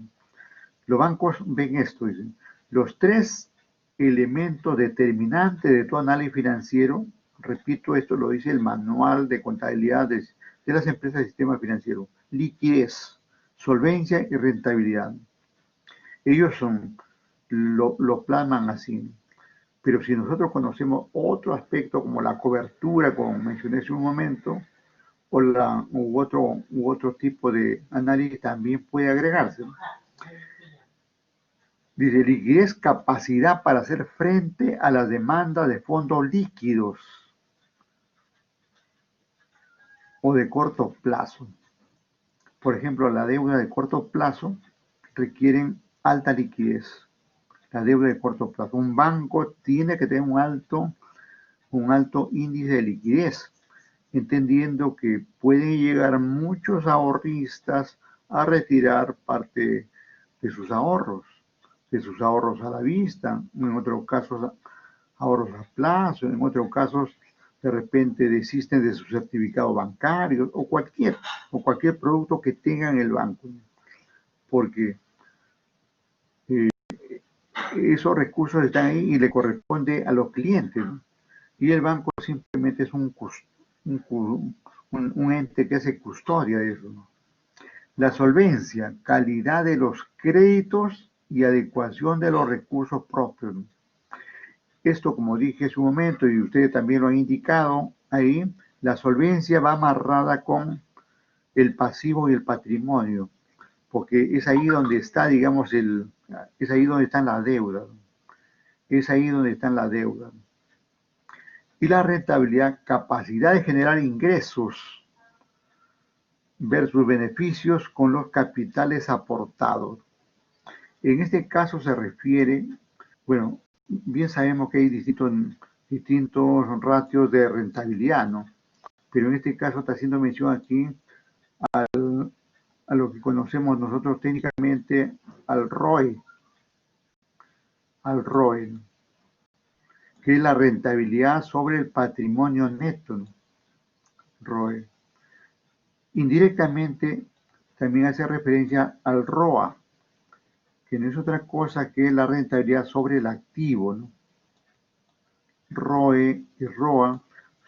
Los bancos ven esto, dicen, los tres elementos determinantes de todo análisis financiero, repito, esto lo dice el manual de contabilidad de las empresas de sistema financiero, liquidez, solvencia y rentabilidad. Ellos lo plasman así. Pero si nosotros conocemos otro aspecto como la cobertura, como mencioné hace un momento, u otro tipo de análisis también puede agregarse. Dice, liquidez, capacidad para hacer frente a las demandas de fondos líquidos o de corto plazo. Por ejemplo, la deuda de corto plazo requieren alta liquidez. La deuda de corto plazo. Un banco tiene que tener un alto índice de liquidez, entendiendo que pueden llegar muchos ahorristas a retirar parte de sus ahorros a la vista, en otros casos ahorros a plazo, en otros casos de repente desisten de sus certificados bancarios o cualquier producto que tengan el banco, porque esos recursos están ahí y le corresponde a los clientes, ¿no? Y el banco simplemente es un ente que hace custodia de eso, ¿no? La solvencia, calidad de los créditos y adecuación de los recursos propios, ¿no? Esto, como dije en su momento, y ustedes también lo han indicado ahí, la solvencia va amarrada con el pasivo y el patrimonio, porque es ahí donde está, digamos, es ahí donde están las deudas, ¿no? Es ahí donde están las deudas. Y la rentabilidad, capacidad de generar ingresos versus beneficios con los capitales aportados. En este caso se refiere, bueno, bien sabemos que hay distintos ratios de rentabilidad, ¿no? Pero en este caso está haciendo mención aquí a lo que conocemos nosotros técnicamente al ROE, al ROE, que es la rentabilidad sobre el patrimonio neto, ¿no? ROE. Indirectamente también hace referencia al ROA, que no es otra cosa que la rentabilidad sobre el activo, ¿no? ROE y ROA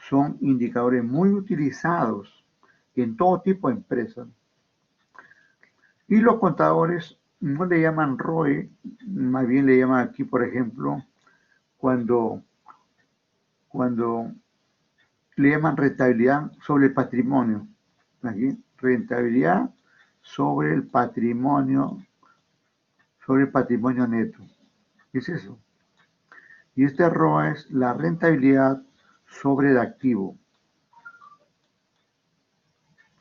son indicadores muy utilizados en todo tipo de empresas. Y los contadores no le llaman ROE, más bien le llaman aquí, por ejemplo, cuando, cuando le llaman rentabilidad sobre el patrimonio. Aquí, rentabilidad sobre el patrimonio neto. ¿Qué es eso? Y este ROA es la rentabilidad sobre el activo.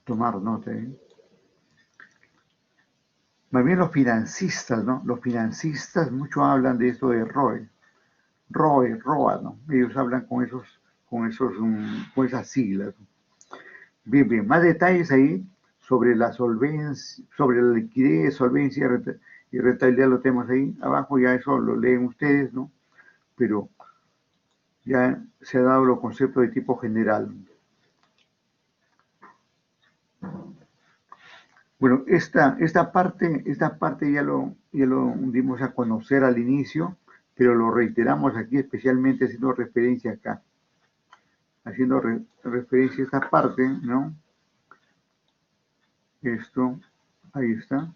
Tomar nota, ¿eh? Más bien los financistas, ¿no? Los financistas mucho hablan de esto de ROA, ¿no? Ellos hablan con esas siglas, ¿no? Bien, bien, más detalles ahí sobre la solvencia, sobre la liquidez, solvencia y rentabilidad lo tenemos ahí abajo, ya eso lo leen ustedes, ¿no? Pero ya se ha dado los conceptos de tipo general. Bueno, esta parte ya lo dimos a conocer al inicio, pero lo reiteramos aquí, especialmente haciendo referencia acá, haciendo referencia a esta parte, ¿no? Esto, ahí está.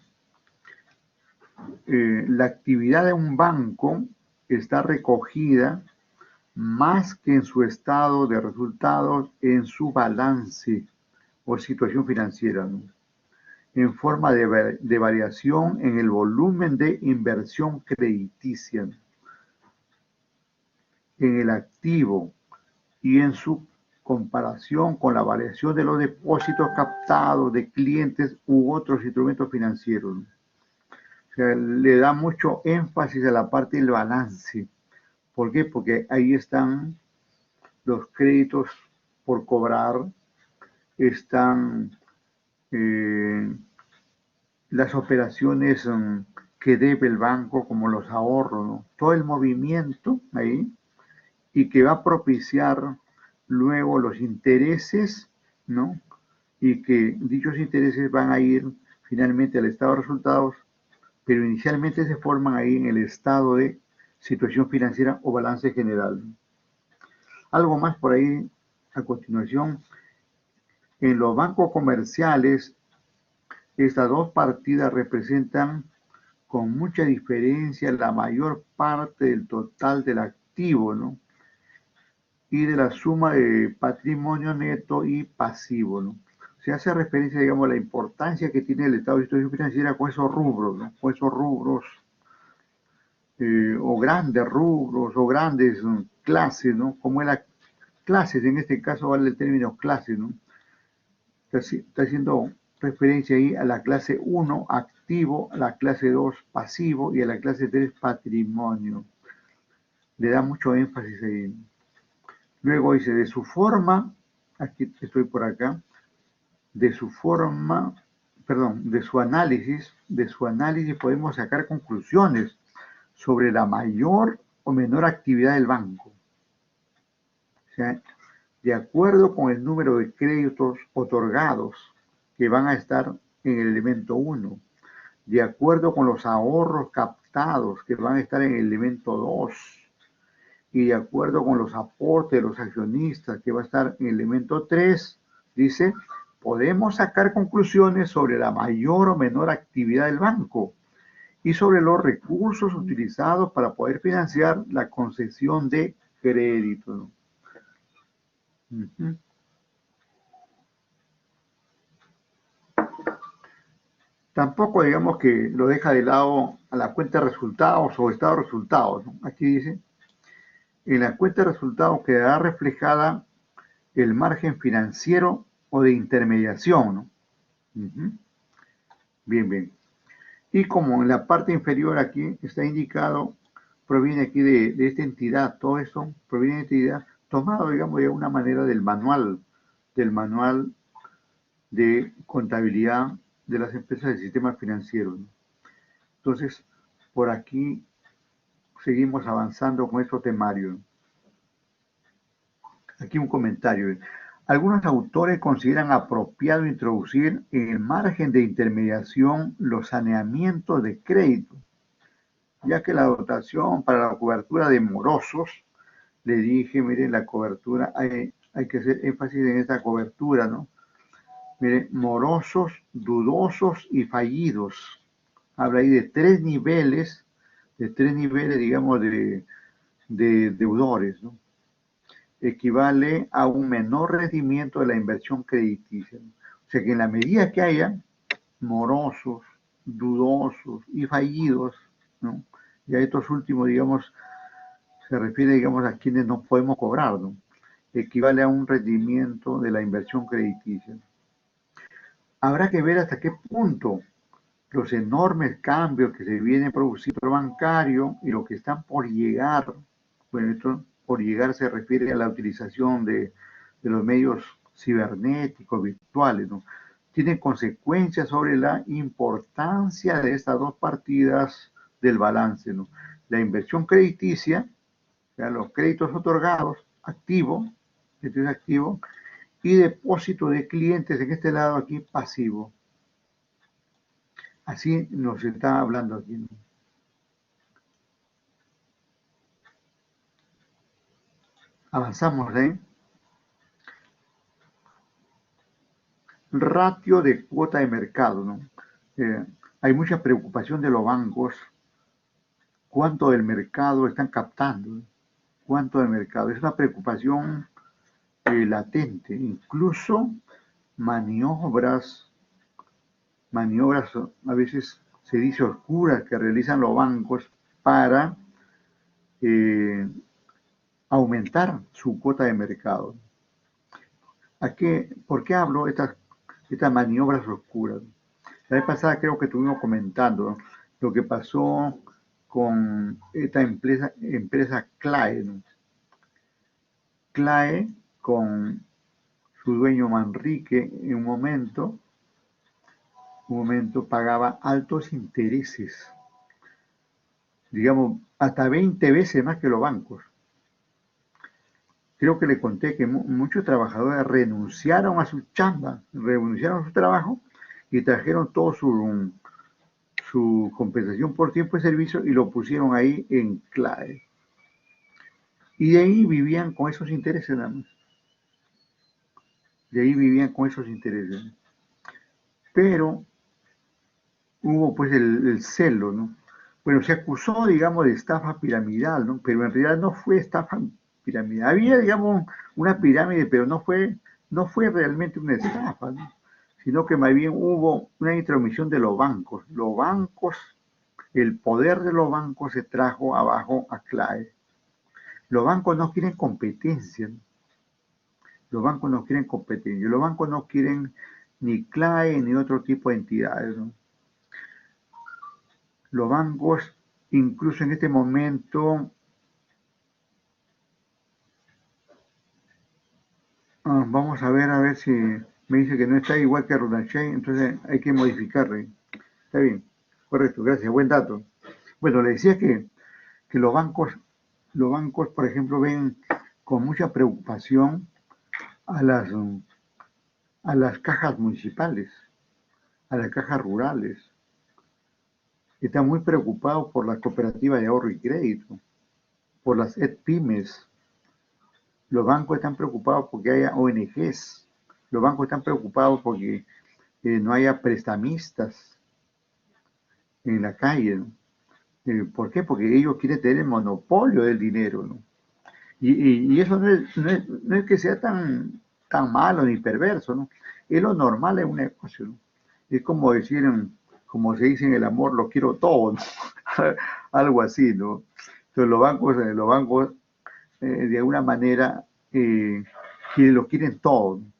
La actividad de un banco está recogida más que en su estado de resultados, en su balance o situación financiera, ¿no? En forma de variación en el volumen de inversión crediticia, en el activo y en su comparación con la variación de los depósitos captados de clientes u otros instrumentos financieros, ¿no? O sea, le da mucho énfasis a la parte del balance. ¿Por qué? Porque ahí están los créditos por cobrar, están eh, las operaciones que debe el banco, como los ahorros, ¿no? Todo el movimiento ahí y que va a propiciar luego los intereses, ¿no? Y que dichos intereses van a ir finalmente al estado de resultados, pero inicialmente se forman ahí en el estado de situación financiera o balance general. Algo más por ahí a continuación. En los bancos comerciales, estas dos partidas representan con mucha diferencia la mayor parte del total del activo, ¿no? Y de la suma de patrimonio neto y pasivo, ¿no? Se hace referencia, digamos, a la importancia que tiene el estado de situación financiera con esos rubros, ¿no? Con esos rubros, o grandes rubros, o grandes clases, ¿no? Como es la clases, en este caso vale el término clase, ¿no? Está haciendo referencia ahí a la clase 1, activo, a la clase 2, pasivo, y a la clase 3, patrimonio. Le da mucho énfasis ahí. Luego dice, de su forma, aquí estoy por acá, de su forma, perdón, de su análisis podemos sacar conclusiones sobre la mayor o menor actividad del banco. O sea, de acuerdo con el número de créditos otorgados que van a estar en el elemento 1, de acuerdo con los ahorros captados que van a estar en el elemento 2, y de acuerdo con los aportes de los accionistas que va a estar en el elemento 3, dice, podemos sacar conclusiones sobre la mayor o menor actividad del banco y sobre los recursos utilizados para poder financiar la concesión de crédito. Uh-huh. Tampoco digamos que lo deja de lado a la cuenta de resultados o estado de resultados, ¿no? Aquí dice, en la cuenta de resultados quedará reflejada el margen financiero o de intermediación, ¿no? Uh-huh. Bien, bien. Y como en la parte inferior aquí está indicado, proviene aquí de esta entidad, todo esto proviene de esta entidad, tomado, digamos, de una manera del manual de contabilidad de las empresas del sistema financiero, ¿no? Entonces, por aquí seguimos avanzando con estos temarios. Aquí un comentario. Algunos autores consideran apropiado introducir en el margen de intermediación los saneamientos de crédito, ya que la dotación para la cobertura de morosos, le dije, miren, la cobertura, hay que hacer énfasis en esta cobertura, ¿no? Miren, morosos, dudosos y fallidos. Habla ahí de tres niveles, digamos, de deudores, ¿no? Equivale a un menor rendimiento de la inversión crediticia, ¿no? O sea que en la medida que haya morosos, dudosos y fallidos, ¿no? Y a estos últimos, digamos, se refiere, digamos, a quienes no podemos cobrar, ¿no? Equivale a un rendimiento de la inversión crediticia. Habrá que ver hasta qué punto los enormes cambios que se vienen produciendo en el bancario y lo que están por llegar. Bueno, esto por llegar se refiere a la utilización de los medios cibernéticos, virtuales, ¿no? Tienen consecuencias sobre la importancia de estas dos partidas del balance, ¿no? La inversión crediticia, o sea, los créditos otorgados, activo, este es activo, y depósito de clientes en este lado aquí pasivo. Así nos está hablando aquí, ¿no? Avanzamos, ¿eh? Ratio de cuota de mercado, ¿no? Hay mucha preocupación de los bancos, cuánto del mercado están captando, cuánto del mercado. Es una preocupación latente, incluso maniobras, maniobras a veces se dice oscuras que realizan los bancos para eh, aumentar su cuota de mercado. ¿Por qué hablo de estas maniobras oscuras? La vez pasada creo que estuvimos comentando, ¿no?, lo que pasó con esta empresa CLAE, ¿no? CLAE con su dueño Manrique en un momento pagaba altos intereses, digamos, hasta 20 veces más que los bancos. Creo que le conté que muchos trabajadores renunciaron a su chamba, renunciaron a su trabajo y trajeron todo su compensación por tiempo de servicio y lo pusieron ahí en CLAE. Y de ahí vivían con esos intereses nada más. De ahí vivían con esos intereses. Pero hubo pues el celo, ¿no? Bueno, se acusó, digamos, de estafa piramidal, ¿no? Pero en realidad no fue estafa piramidal. Había, digamos, una pirámide, pero no fue realmente una estafa, ¿no? Sino que más bien hubo una intromisión de los bancos. Los bancos, el poder de los bancos se trajo abajo a CLAE. Los bancos no quieren competencia, ¿no? Los bancos no quieren competencia. Los bancos no quieren ni CLAE ni otro tipo de entidades, ¿no? Los bancos, incluso en este momento, vamos a ver si me dice que no está igual que Runashay, entonces hay que modificarle. Está bien, correcto, gracias, buen dato. Bueno, le decía que los bancos, por ejemplo, ven con mucha preocupación a las cajas municipales, a las cajas rurales. Están muy preocupados por las cooperativas de ahorro y crédito, por las EDPymes. Los bancos están preocupados porque haya ONGs. Los bancos están preocupados porque no haya prestamistas en la calle, ¿no? ¿Por qué? Porque ellos quieren tener el monopolio del dinero, ¿no? Y eso no es que sea tan malo ni perverso, ¿no? Es lo normal en un negocio, ¿no? Es como decir, como se dice en el amor, lo quiero todo, ¿no? Algo así, ¿no? Entonces los bancos de alguna manera lo quieren todo, ¿no?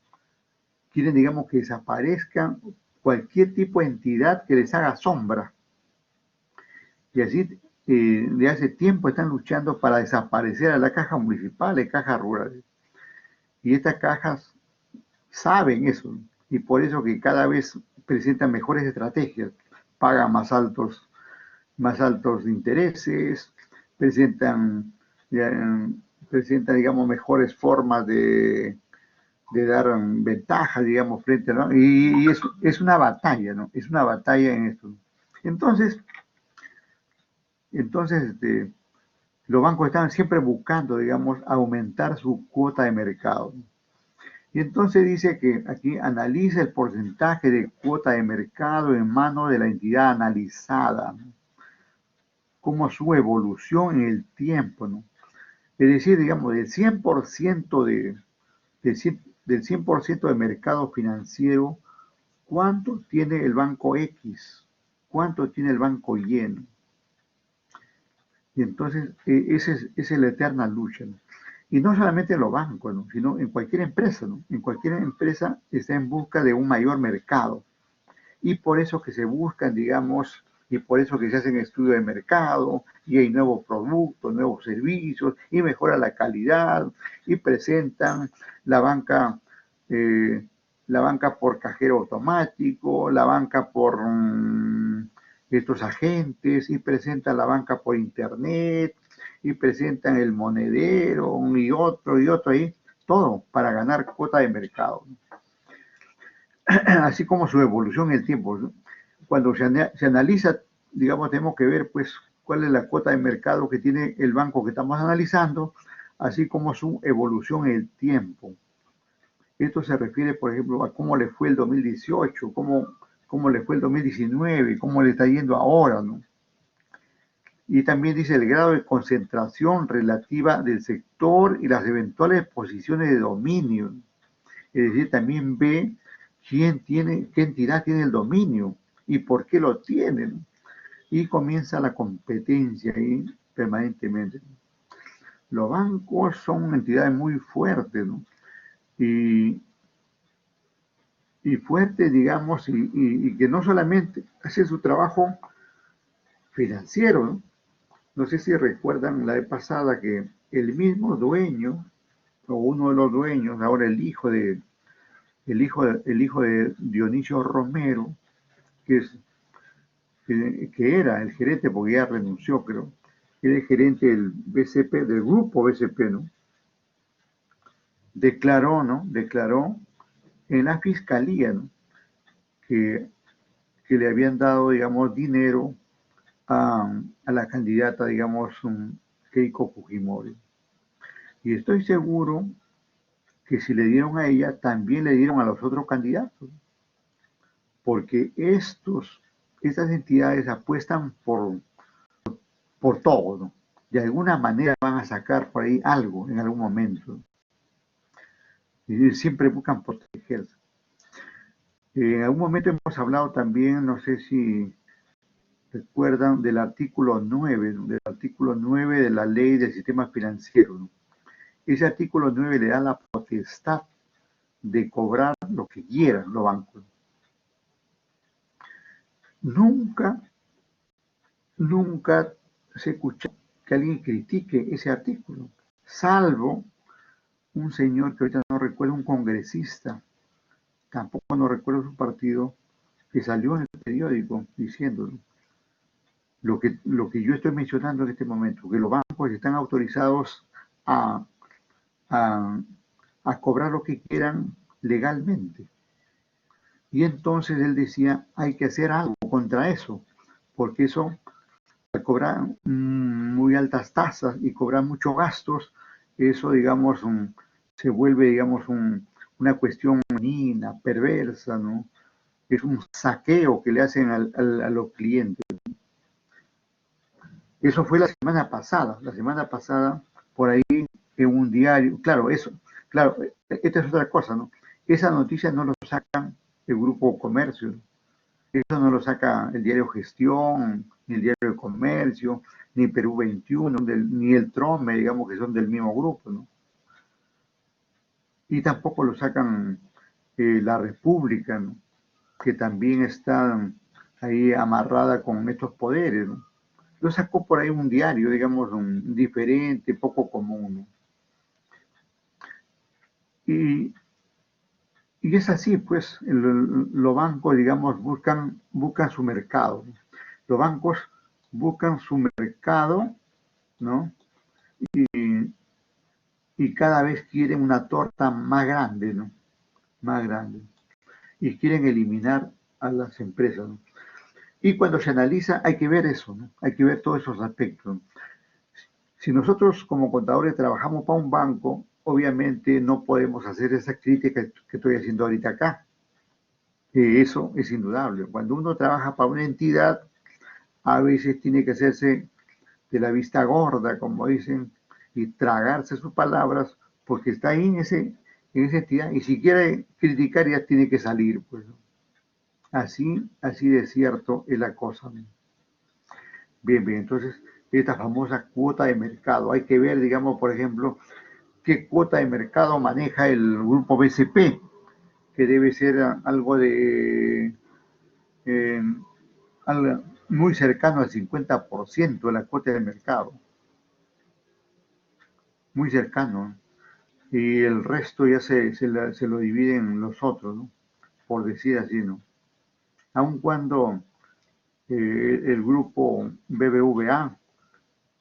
Quieren, digamos, que desaparezca cualquier tipo de entidad que les haga sombra. Y así, de hace tiempo están luchando para desaparecer a la caja municipal y cajas rurales. Y estas cajas saben eso, y por eso que cada vez presentan mejores estrategias, pagan más altos intereses, presentan, eh, presentan, digamos, mejores formas de dar ventaja, digamos, frente a, ¿no? Y es una batalla, ¿no? Es una batalla en esto. Entonces, entonces, los bancos están siempre buscando, digamos, aumentar su cuota de mercado. Y entonces dice que aquí analiza el porcentaje de cuota de mercado en mano de la entidad analizada, ¿no? Como su evolución en el tiempo, ¿no? Es decir, digamos, del 100% del 100% de mercado financiero, ¿cuánto tiene el banco X? ¿Cuánto tiene el banco Y? ¿No? Y entonces esa es la eterna lucha, ¿no? Y no solamente en los bancos, ¿no?, sino en cualquier empresa, ¿no? En cualquier empresa está en busca de un mayor mercado. y por eso que se buscan, digamos, y por eso que se hacen estudios de mercado, y hay nuevos productos, nuevos servicios, y mejora la calidad, y presentan la banca, eh, la banca por cajero automático, la banca por estos agentes, y presentan la banca por internet, y presentan el monedero, y otro ahí, todo para ganar cuota de mercado. Así como su evolución en el tiempo, ¿no? Cuando se analiza, digamos, tenemos que ver pues cuál es la cuota de mercado que tiene el banco que estamos analizando, así como su evolución en el tiempo. Esto se refiere, por ejemplo, a cómo le fue el 2018, cómo le fue el 2019, cómo le está yendo ahora, ¿no? Y también dice el grado de concentración relativa del sector y las eventuales posiciones de dominio. Es decir, también ve qué entidad tiene el dominio y por qué lo tienen. Y comienza la competencia ahí permanentemente. Los bancos son entidades muy fuertes, ¿no? Y, y fuertes, digamos, y que no solamente hacen su trabajo financiero, ¿no? No sé si recuerdan la vez pasada que el mismo dueño, o uno de los dueños, ahora el hijo de Dionisio Romero, que, es, que era el gerente, porque ya renunció, creo, era el gerente del BCP, del grupo BCP, ¿no? Declaró, ¿no? Declaró en la fiscalía, ¿no? que, que le habían dado, digamos, dinero a la candidata, digamos, Keiko Fujimori. Y estoy seguro que si le dieron a ella, también le dieron a los otros candidatos, porque estas entidades apuestan por todo, ¿no? De alguna manera van a sacar por ahí algo en algún momento. Y siempre buscan protegerse. En algún momento hemos hablado también, no sé si recuerdan, del artículo 9 de la ley del sistema financiero, ¿no? Ese artículo 9 le da la potestad de cobrar lo que quieran los bancos. Nunca, nunca se escuchó que alguien critique ese artículo, salvo un señor que ahorita no recuerdo, un congresista, tampoco no recuerdo su partido, que salió en el periódico diciéndolo. Lo que yo estoy mencionando en este momento, que los bancos están autorizados a, a, a cobrar lo que quieran legalmente. Y entonces él decía, hay que hacer algo contra eso, porque eso, al cobrar muy altas tasas y cobrar muchos gastos, eso, digamos, se vuelve, digamos, una cuestión dañina, perversa, ¿no? Es un saqueo que le hacen a los clientes. Eso fue la semana pasada, por ahí en un diario, claro, esta es otra cosa, ¿no? Esa noticia no lo sacan el Grupo Comercio, eso no lo saca el diario Gestión, ni el diario de Comercio, ni Perú 21, ni el Trome, digamos que son del mismo grupo, ¿no? Y tampoco lo sacan la República, ¿no? Que también está ahí amarrada con estos poderes, ¿no? Lo sacó por ahí un diario, digamos, diferente, poco común, ¿no? Y, y es así, pues, los bancos, digamos, buscan su mercado, ¿no? Los bancos buscan su mercado, ¿no? Y, y cada vez quieren una torta más grande, ¿no? Más grande. Y quieren eliminar a las empresas, ¿no? Y cuando se analiza hay que ver eso, ¿no? Hay que ver todos esos aspectos, ¿no? Si nosotros como contadores trabajamos para un banco, obviamente no podemos hacer esa crítica que estoy haciendo ahorita acá. Eso es indudable. Cuando uno trabaja para una entidad, a veces tiene que hacerse de la vista gorda, como dicen, y tragarse sus palabras, porque está ahí en esa entidad, y si quiere criticar ya tiene que salir, pues. Así de cierto es la cosa. Bien, bien, entonces, esta famosa cuota de mercado, hay que ver, digamos, por ejemplo, qué cuota de mercado maneja el grupo BCP, que debe ser algo de eh, muy cercano al 50% de la cuota de mercado, muy cercano, y el resto ya se lo dividen los otros, ¿no? Por decir así, ¿no? Aun cuando el grupo BBVA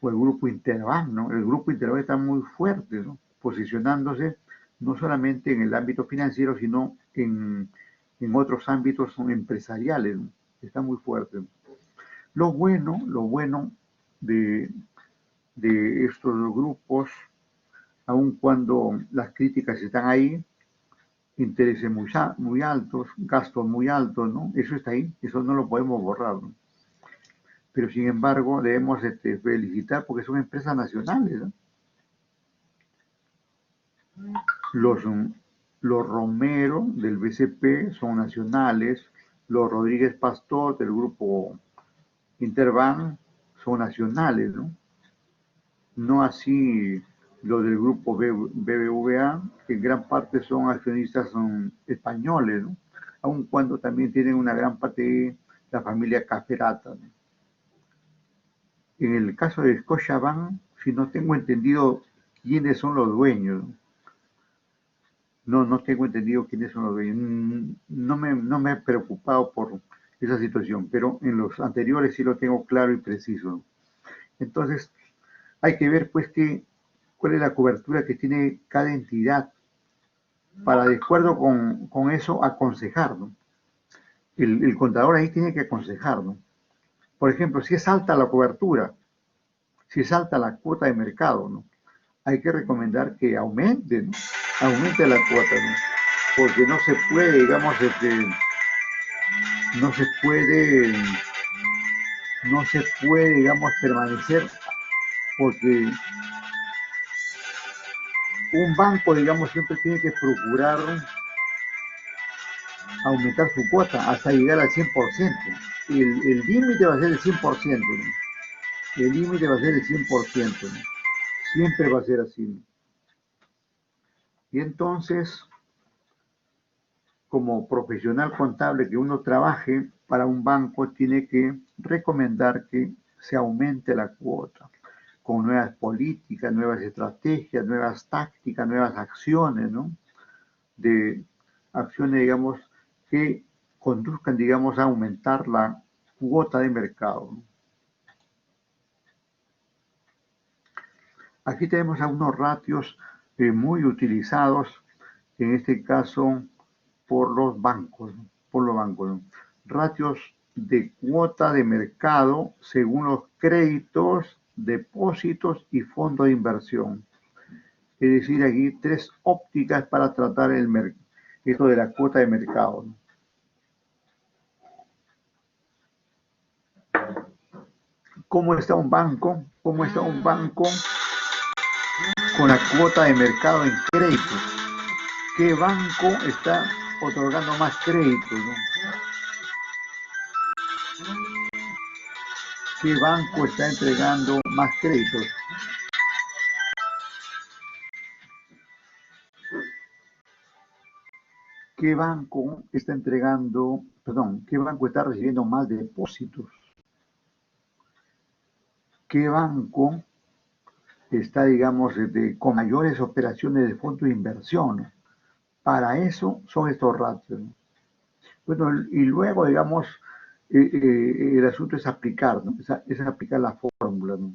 o el grupo Interbank, ¿no? El grupo Interbank está muy fuerte, ¿no? Posicionándose no solamente en el ámbito financiero, sino en otros ámbitos empresariales, ¿no? Está muy fuerte. Lo bueno de, de estos grupos, aun cuando las críticas están ahí, intereses muy altos, gastos muy altos, ¿no? Eso está ahí, eso no lo podemos borrar, ¿no? Pero sin embargo debemos felicitar porque son empresas nacionales, ¿no? Los, los Romero del BCP son nacionales, los Rodríguez Pastor del grupo Interbank son nacionales, ¿no? No así los del grupo BBVA, que en gran parte son accionistas son españoles, ¿no? Aun cuando también tienen una gran parte de la familia Caferata, ¿no? En el caso de Scotiabank, si no tengo entendido quiénes son los dueños, no tengo entendido quiénes son los dueños, no me he preocupado por esa situación, pero en los anteriores sí lo tengo claro y preciso. Entonces, hay que ver pues cuál es la cobertura que tiene cada entidad para de acuerdo con eso aconsejar, ¿no? El contador ahí tiene que aconsejar, ¿no? Por ejemplo, si es alta la cobertura, si es alta la cuota de mercado, ¿no? Hay que recomendar que aumente, ¿no? Aumente la cuota, ¿no? Porque no se puede, digamos, no se puede, no se puede, digamos, permanecer porque un banco, digamos, siempre tiene que procurar aumentar su cuota hasta llegar al 100%. El límite va a ser el 100%, ¿no? El límite va a ser el 100%, ¿no? Siempre va a ser así, ¿no? Y entonces, como profesional contable que uno trabaje para un banco, tiene que recomendar que se aumente la cuota con nuevas políticas, nuevas estrategias, nuevas tácticas, nuevas acciones, ¿no? De acciones, digamos, que conduzcan, digamos, a aumentar la cuota de mercado, ¿no? Aquí tenemos algunos ratios muy utilizados, en este caso por los bancos, ¿no? Por los bancos, ¿no? Ratios de cuota de mercado según los créditos, depósitos y fondos de inversión. Es decir, aquí tres ópticas para tratar esto de la cuota de mercado, ¿no? ¿Cómo está un banco? ¿Cómo está un banco con la cuota de mercado en créditos? ¿Qué banco está otorgando más créditos, ¿no? ¿Qué banco está entregando más créditos? ¿Qué banco está entregando, perdón, qué banco está recibiendo más depósitos? ¿Qué banco está, digamos, con mayores operaciones de fondos de inversión? Para eso son estos ratios, ¿no? Bueno, y luego, digamos, el asunto es aplicar, ¿no? Es aplicar la fórmula, ¿no?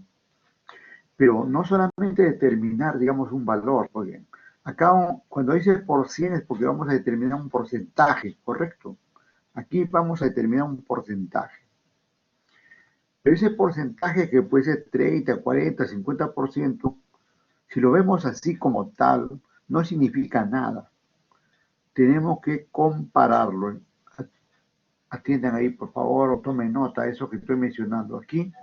Pero no solamente determinar, digamos, un valor, porque acá cuando dice por 100 es porque vamos a determinar un porcentaje, ¿correcto? Aquí vamos a determinar un porcentaje. Pero ese porcentaje que puede ser 30, 40, 50%, si lo vemos así como tal, no significa nada. Tenemos que compararlo. Atiendan ahí, por favor, o tomen nota de eso que estoy mencionando. Aquí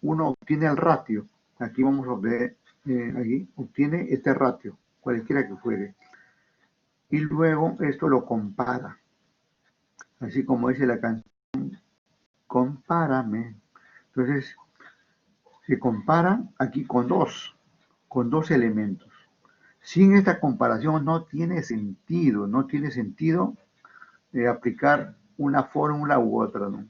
uno obtiene el ratio. Aquí vamos a ver, aquí obtiene este ratio, cualquiera que fuere. Y luego esto lo compara. Así como dice la canción, compárame. Entonces, se compara aquí con dos elementos. Sin esta comparación no tiene sentido aplicar una fórmula u otra, ¿no?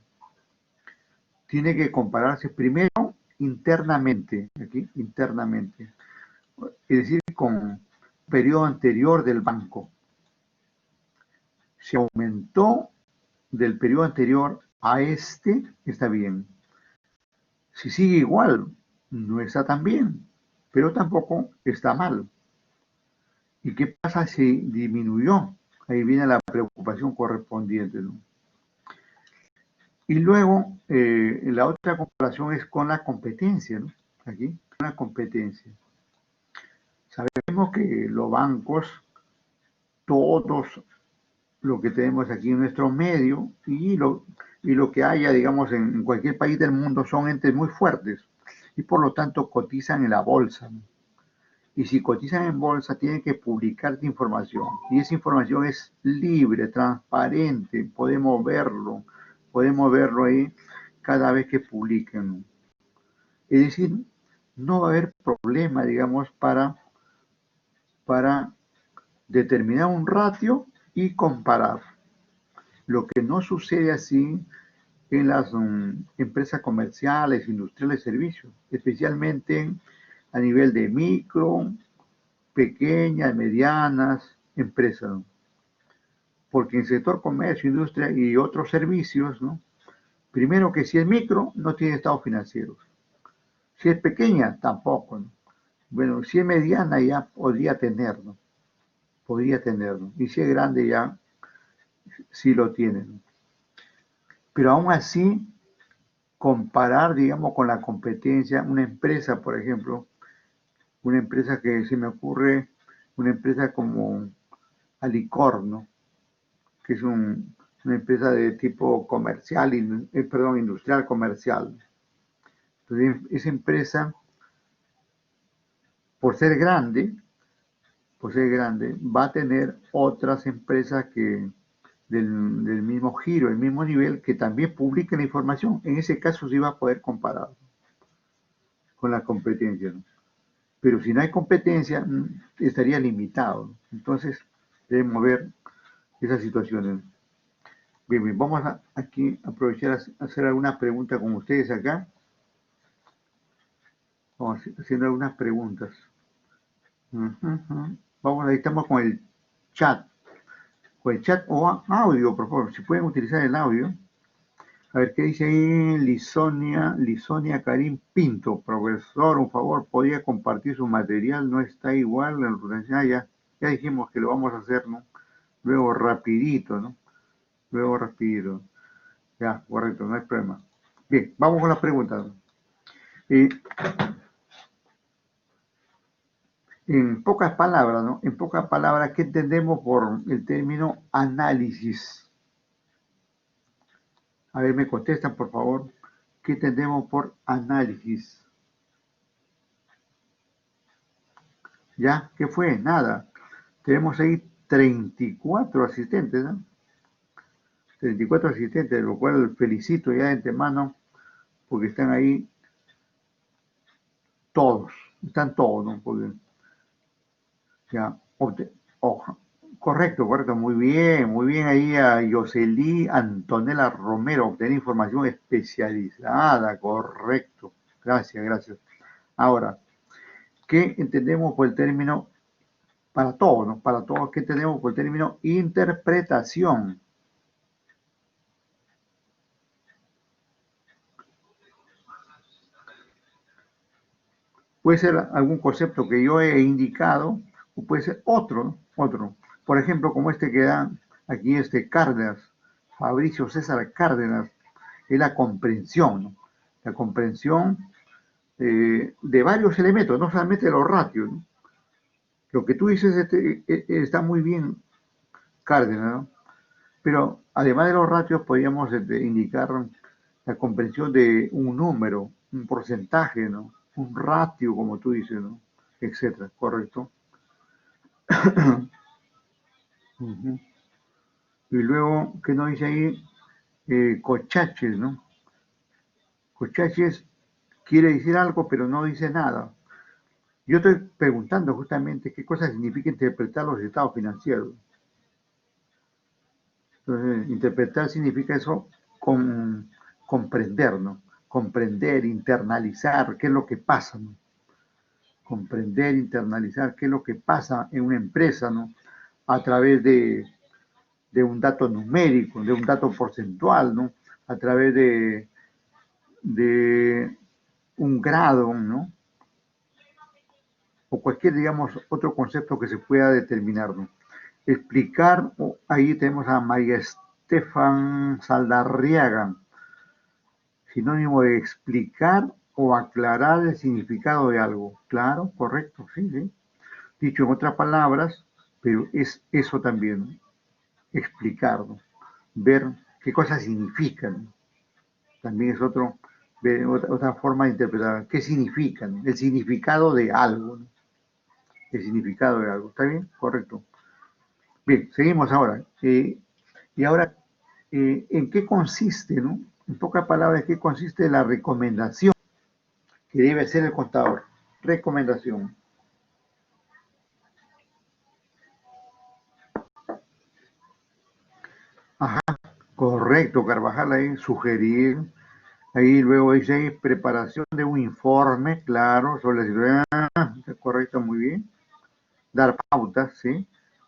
Tiene que compararse primero internamente, aquí internamente, es decir, con el periodo anterior del banco. Si aumentó del periodo anterior a este, está bien. Si sigue igual, no está tan bien, pero tampoco está mal. ¿Y qué pasa si disminuyó? Ahí viene la preocupación correspondiente, ¿no? Y luego, la otra comparación es con la competencia, ¿no? Aquí, una competencia. Sabemos que los bancos, todos lo que tenemos aquí en nuestro medio y lo que haya, digamos, en cualquier país del mundo son entes muy fuertes y por lo tanto cotizan en la bolsa, ¿no? Y si cotizan en bolsa, tienen que publicar información. Y esa información es libre, transparente, podemos verlo ahí cada vez que publiquen. Es decir, no va a haber problema, digamos, para determinar un ratio y comparar. Lo que no sucede así en las empresas comerciales, industriales, servicios, especialmente a nivel de micro, pequeñas, medianas empresas, ¿no? Porque en el sector comercio, industria y otros servicios, ¿no? Primero que si es micro, no tiene estados financieros. Si es pequeña, tampoco, ¿no? Bueno, si es mediana ya podría tenerlo, podría tenerlo. Y si es grande ya sí lo tiene, ¿no? Pero aún así, comparar, digamos, con la competencia, una empresa, por ejemplo, una empresa que se me ocurre, una empresa como Alicor, ¿no? Que es una empresa de tipo comercial, perdón, industrial comercial. Entonces, esa empresa, por ser grande, va a tener otras empresas del mismo giro, el mismo nivel, que también publiquen la información. En ese caso sí va a poder comparar con la competencia, ¿no? Pero si no hay competencia, estaría limitado. Entonces, debemos ver esas situaciones. Bien, bien, vamos aquí a aprovechar a hacer algunas preguntas con ustedes acá. Vamos haciendo algunas preguntas. Vamos, ahí estamos con el chat. Con el chat o audio, por favor. Si pueden utilizar el audio. A ver, ¿qué dice ahí Lisonia Karim Pinto? Profesor, un favor, ¿podría compartir su material? No está igual. Ya dijimos que lo vamos a hacer, ¿no? Luego rapidito, ¿no? Luego rapidito. Ya, correcto, no hay problema. Bien, vamos con las preguntas. Eh, en pocas palabras, ¿no? En pocas palabras, ¿qué entendemos por el término análisis? A ver, me contestan, por favor. ¿Qué entendemos por análisis? ¿Ya? ¿Qué fue? Nada. Tenemos ahí 34 asistentes, ¿no? 34 asistentes, lo cual felicito ya de antemano, porque están ahí todos, están todos, ¿no? Porque ya, correcto, correcto, muy bien ahí a Yoseli Antonella Romero, obtener información especializada, correcto, gracias, gracias. Ahora, ¿qué entendemos por el término, para todos, ¿no? Para todos, ¿qué entendemos por el término interpretación? Puede ser algún concepto que yo he indicado o puede ser otro, ¿no? Otro. Por ejemplo, como este que da aquí Cárdenas, Fabricio César Cárdenas, es la comprensión, ¿no? La comprensión de varios elementos, no solamente de los ratios, ¿no? Lo que tú dices está muy bien, Cárdenas, ¿no? Pero además de los ratios podríamos indicar la comprensión de un número, un porcentaje, ¿no? Un ratio, como tú dices, ¿no? Etcétera, ¿correcto? Uh-huh. Y luego, ¿qué nos dice ahí? Cochaches, ¿no? Cochaches quiere decir algo, pero no dice nada. Yo estoy preguntando justamente qué cosa significa interpretar los estados financieros. Entonces, interpretar significa eso, con, comprender, ¿no? Comprender, internalizar qué es lo que pasa, ¿no? Comprender, internalizar qué es lo que pasa en una empresa, ¿no? A través de un dato numérico, de un dato porcentual, ¿no? A través de un grado, ¿no? O cualquier, digamos, otro concepto que se pueda determinar, ¿no? Explicar, ahí tenemos a María Estefan Saldarriaga, sinónimo de explicar o aclarar el significado de algo. Claro, correcto, sí, sí. Dicho en otras palabras, pero es eso también, explicar, ¿no? Ver qué cosas significan. También es otra forma de interpretar. ¿Qué significan? El significado de algo, ¿no? El significado de algo. ¿Está bien? Correcto. Bien, seguimos ahora. Y ahora, ¿en qué consiste, no? En pocas palabras, ¿en qué consiste la recomendación que debe hacer el contador? Recomendación. Ajá, correcto, Carvajal, ahí sugerir. Ahí luego dice ahí, preparación de un informe, claro, sobre la situación. Correcto, muy bien. Dar pautas, ¿sí?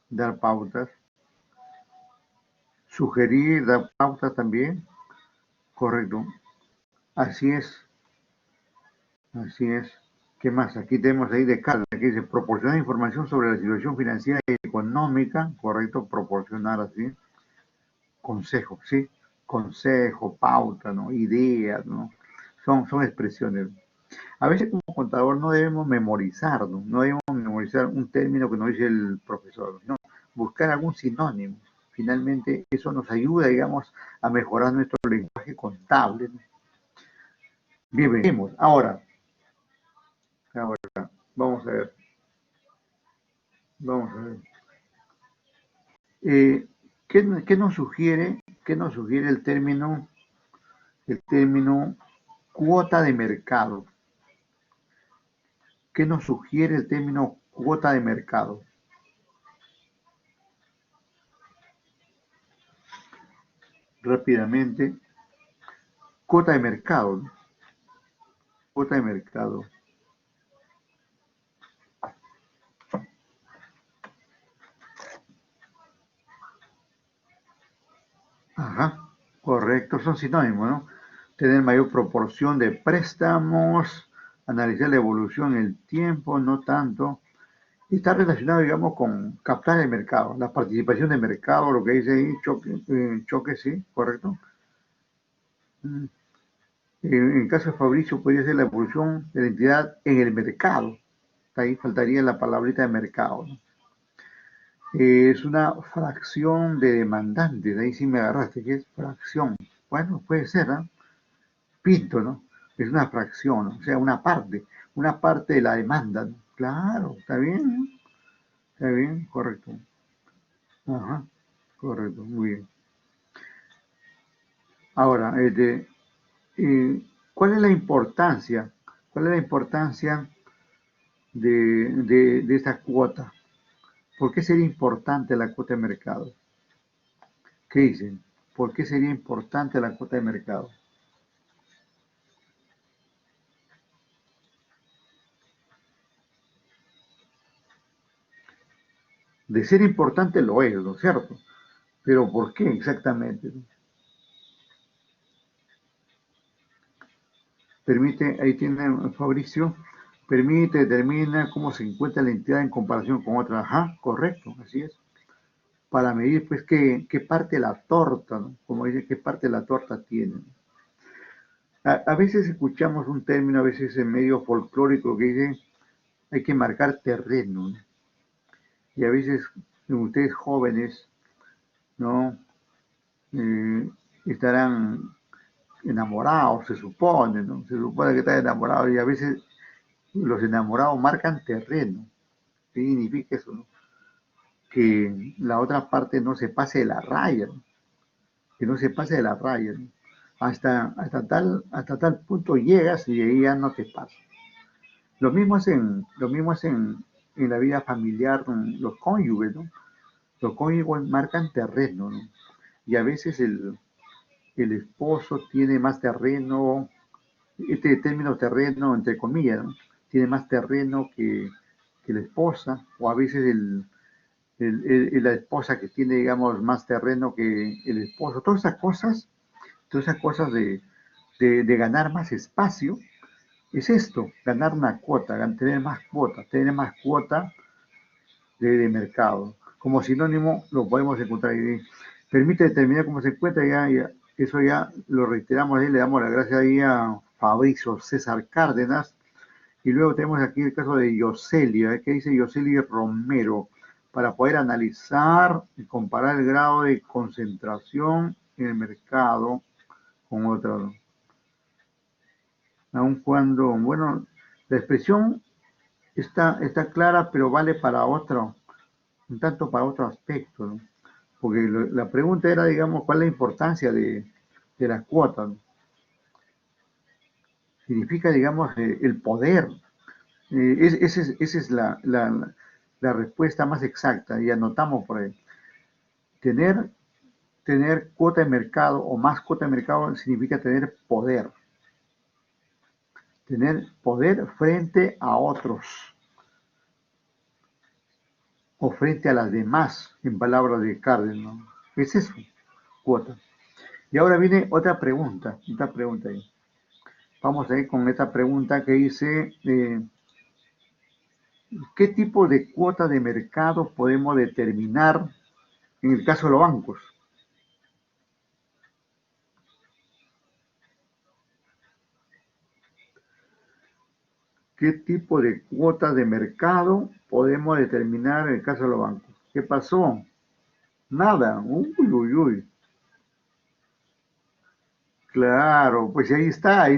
Dar pautas. Sugerir, dar pautas también. Correcto. Así es, así es. ¿Qué más? Aquí tenemos ahí de Carla, que dice proporcionar información sobre la situación financiera y económica, correcto, proporcionar así, consejo, ¿sí? Consejo, pauta, ¿no? Ideas, ¿no? Son expresiones. A veces como contador no debemos memorizar, ¿no? No debemos memorizar un término que nos dice el profesor, no, buscar algún sinónimo. Finalmente eso nos ayuda, digamos, a mejorar nuestro lenguaje contable, ¿no? Bien, veremos. Ahora, vamos a ver, vamos a ver. Eh, qué nos sugiere el término cuota de mercado? ¿Qué nos sugiere el término cuota de mercado? Rápidamente, cuota de mercado, ¿no? Cuota de mercado. Ajá, correcto, son sinónimos, ¿no? Tener mayor proporción de préstamos, analizar la evolución en el tiempo, no tanto. Y está relacionado, digamos, con captar el mercado, la participación de mercado, lo que dice ahí, choque, sí, correcto. Mm. En el caso de Fabricio, podría ser la evolución de la entidad en el mercado. Ahí faltaría la palabrita de mercado, ¿no? Es una fracción de demandantes, ahí sí me agarraste, ¿qué es fracción? Bueno, puede ser, ¿no? Pinto, ¿no? Es una fracción, ¿no? O sea, una parte de la demanda, ¿no? Claro, está bien, ¿no? Está bien, correcto. Ajá, correcto, muy bien. Ahora, ¿cuál es la importancia? ¿Cuál es la importancia de esta cuota? ¿Por qué sería importante la cuota de mercado? ¿Qué dicen? ¿Por qué sería importante la cuota de mercado? De ser importante lo es, ¿no es cierto? Pero ¿por qué exactamente? Permite, ahí tiene Fabricio, permite, determina cómo se encuentra la entidad en comparación con otra. Ajá, correcto, así es. Para medir, pues, qué parte de la torta, ¿no? Como dice, qué parte de la torta tiene. A veces escuchamos un término, a veces en medio folclórico, que dice, hay que marcar terreno, ¿no? Y a veces ustedes jóvenes, ¿no? Eh, estarán enamorados, se supone, ¿no? Se supone que están enamorados y a veces los enamorados marcan terreno. ¿Qué significa eso, no? Que la otra parte no se pase de la raya, ¿no? Que no se pase de la raya, ¿no? Hasta tal punto llegas y ahí ya no te pasa. Lo mismo hacen en la vida familiar con los cónyuges, ¿no? Los cónyuges marcan terreno, ¿no? y a veces el esposo tiene más terreno, este término terreno entre comillas, ¿no? Tiene más terreno que la esposa, o a veces la esposa que tiene, digamos, más terreno que el esposo. Todas esas cosas de ganar más espacio, es esto, ganar una cuota, tener más cuota de mercado. Como sinónimo lo podemos encontrar ahí. Permite determinar cómo se encuentra, eso ya lo reiteramos ahí, le damos las gracias ahí a Fabricio César Cárdenas. Y luego tenemos aquí el caso de Yoselia, que dice Yoselia Romero, para poder analizar y comparar el grado de concentración en el mercado con otro. Aun cuando, bueno, la expresión está clara, pero vale para otro, un tanto para otro aspecto, ¿no? Porque la pregunta era, digamos, cuál es la importancia de las cuotas, ¿no? Significa, digamos, el poder. Esa es la respuesta más exacta y anotamos por ahí. Tener, tener cuota de mercado o más cuota de mercado significa tener poder frente a otros o frente a las demás, en palabras de Cárdenas, ¿no? Es eso, cuota. Y ahora viene otra pregunta ahí. Vamos a ir con esta pregunta que dice, ¿qué tipo de cuota de mercado podemos determinar en el caso de los bancos? ¿Qué tipo de cuota de mercado podemos determinar en el caso de los bancos? ¿Qué pasó? Nada. Uy, uy, uy. Claro, pues está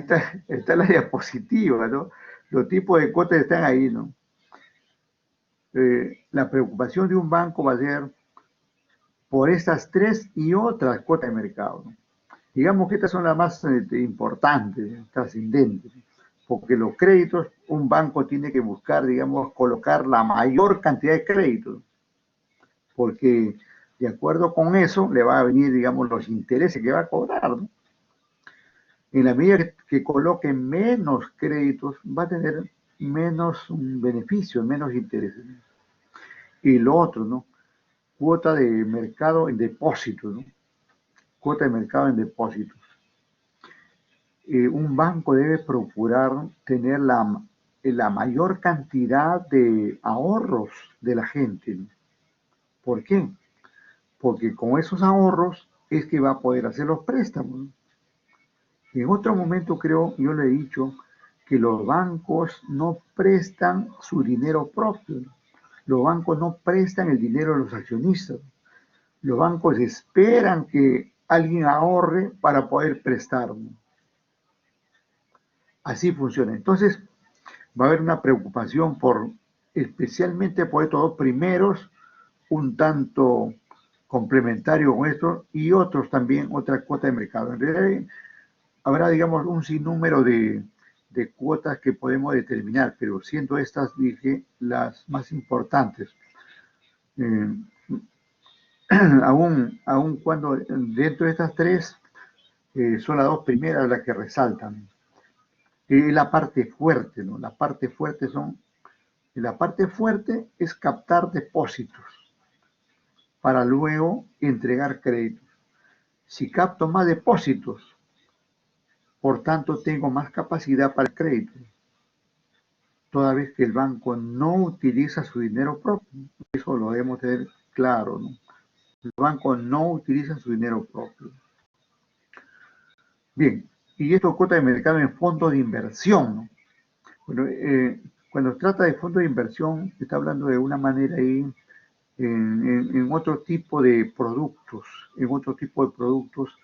la diapositiva, ¿no? Los tipos de cuotas están ahí, ¿no? La preocupación de un banco va a ser por estas tres y otras cuotas de mercado, ¿no? Digamos que estas son las más importantes, trascendentes, porque los créditos, un banco tiene que buscar, digamos, colocar la mayor cantidad de créditos, porque de acuerdo con eso le va a venir, digamos, los intereses que va a cobrar, ¿no? En la medida que coloque menos créditos, va a tener menos beneficios, menos intereses. Y lo otro, ¿no? Cuota de mercado en depósitos, ¿no? Cuota de mercado en depósitos. Un banco debe procurar tener la mayor cantidad de ahorros de la gente, ¿no? ¿Por qué? Porque con esos ahorros es que va a poder hacer los préstamos, ¿no? En otro momento creo, yo le he dicho, que los bancos no prestan su dinero propio, ¿no? Los bancos no prestan el dinero a los accionistas. Los bancos esperan que alguien ahorre para poder prestar, ¿no? Así funciona. Entonces, va a haber una preocupación especialmente por estos dos primeros, un tanto complementario con esto, y otros también, otra cuota de mercado. En realidad, habrá, digamos, un sinnúmero de cuotas que podemos determinar, pero siendo estas, dije, las más importantes. Eh, aún cuando dentro de estas tres son las dos primeras las que resaltan. La parte fuerte, ¿no? La parte fuerte es captar depósitos para luego entregar créditos. Si capto más depósitos, por tanto tengo más capacidad para el crédito, toda vez que el banco no utiliza su dinero propio. Eso lo debemos tener claro, ¿no? El banco no utiliza su dinero propio. Bien, y esto cuota de mercado en fondos de inversión, ¿no? Bueno, cuando se trata de fondos de inversión, se está hablando de una manera ahí en otro tipo de productos, en otro tipo de productos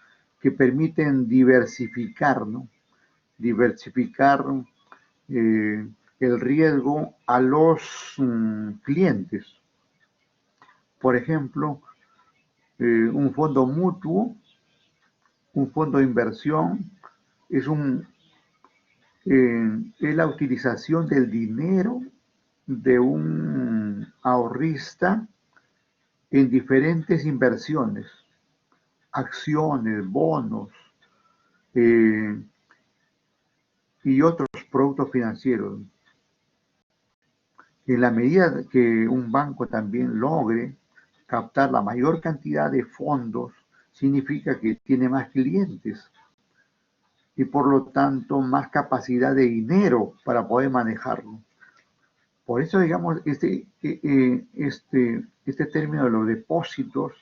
que permiten diversificar, ¿no? Diversificar el riesgo a los clientes. Por ejemplo, un fondo mutuo, un fondo de inversión, es, es la utilización del dinero de un ahorrista en diferentes inversiones. acciones, bonos eh, y otros productos financieros. En la medida que un banco también logre captar la mayor cantidad de fondos, significa que tiene más clientes y por lo tanto más capacidad de dinero para poder manejarlo. Por eso, digamos, este término de los depósitos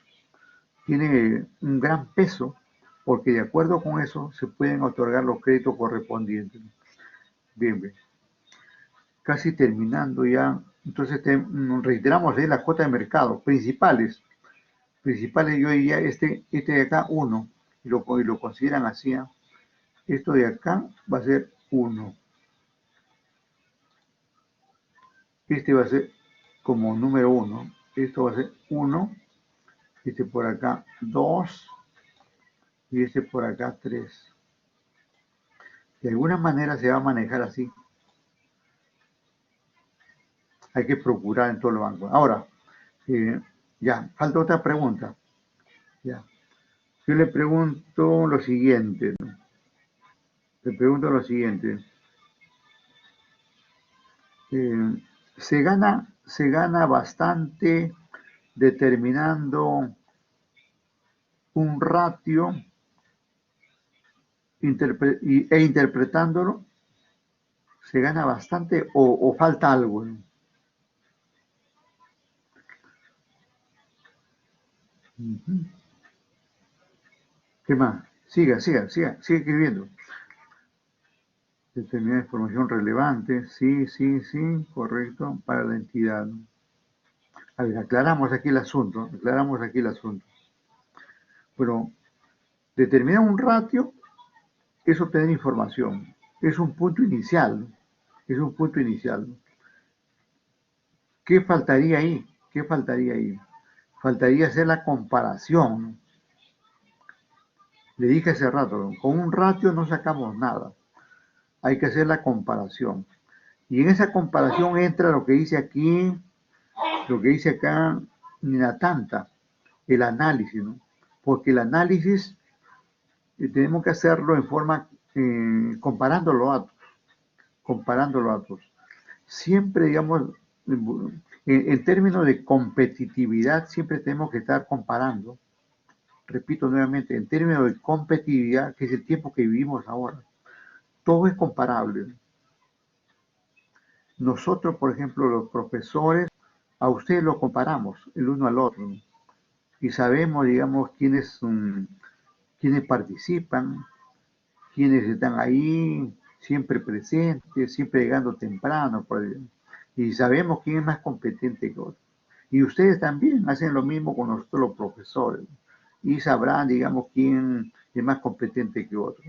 tiene un gran peso, porque de acuerdo con eso se pueden otorgar los créditos correspondientes. Bien, bien. Casi terminando ya. Entonces reiteramos las cuotas de mercado principales. Principales yo diría este de acá 1, y lo consideran así. Esto de acá va a ser 1. Este va a ser como número 1. Esto va a ser 1. Este por acá 2. Y este por acá 3. De alguna manera se va a manejar así. Hay que procurar en todos los bancos. Ahora, ya, falta otra pregunta. Ya. Yo le pregunto lo siguiente, ¿no? Le pregunto lo siguiente. Se gana bastante determinando un ratio e interpretándolo. ¿Se gana bastante o falta algo? Uh-huh. ¿Qué más? Siga escribiendo. Determinar información relevante, sí, correcto, para la entidad. A ver, aclaramos aquí el asunto. Bueno, determinar un ratio es obtener información, es un punto inicial. ¿Qué faltaría ahí? Faltaría hacer la comparación. Le dije hace rato, con un ratio no sacamos nada. Hay que hacer la comparación. Y en esa comparación entra lo que dice aquí, lo que dice acá Ninatanta, el análisis, ¿no? Porque el análisis tenemos que hacerlo en forma comparando los datos. Siempre, digamos, en términos de competitividad, siempre tenemos que estar comparando. Repito nuevamente, en términos de competitividad, que es el tiempo que vivimos ahora, todo es comparable. Nosotros, por ejemplo, los profesores, a ustedes lo comparamos el uno al otro, ¿no? Y sabemos, digamos, quiénes participan, quiénes están ahí, siempre presentes, siempre llegando temprano, y sabemos quién es más competente que otro. Y ustedes también hacen lo mismo con nosotros los profesores, y sabrán, digamos, quién es más competente que otro.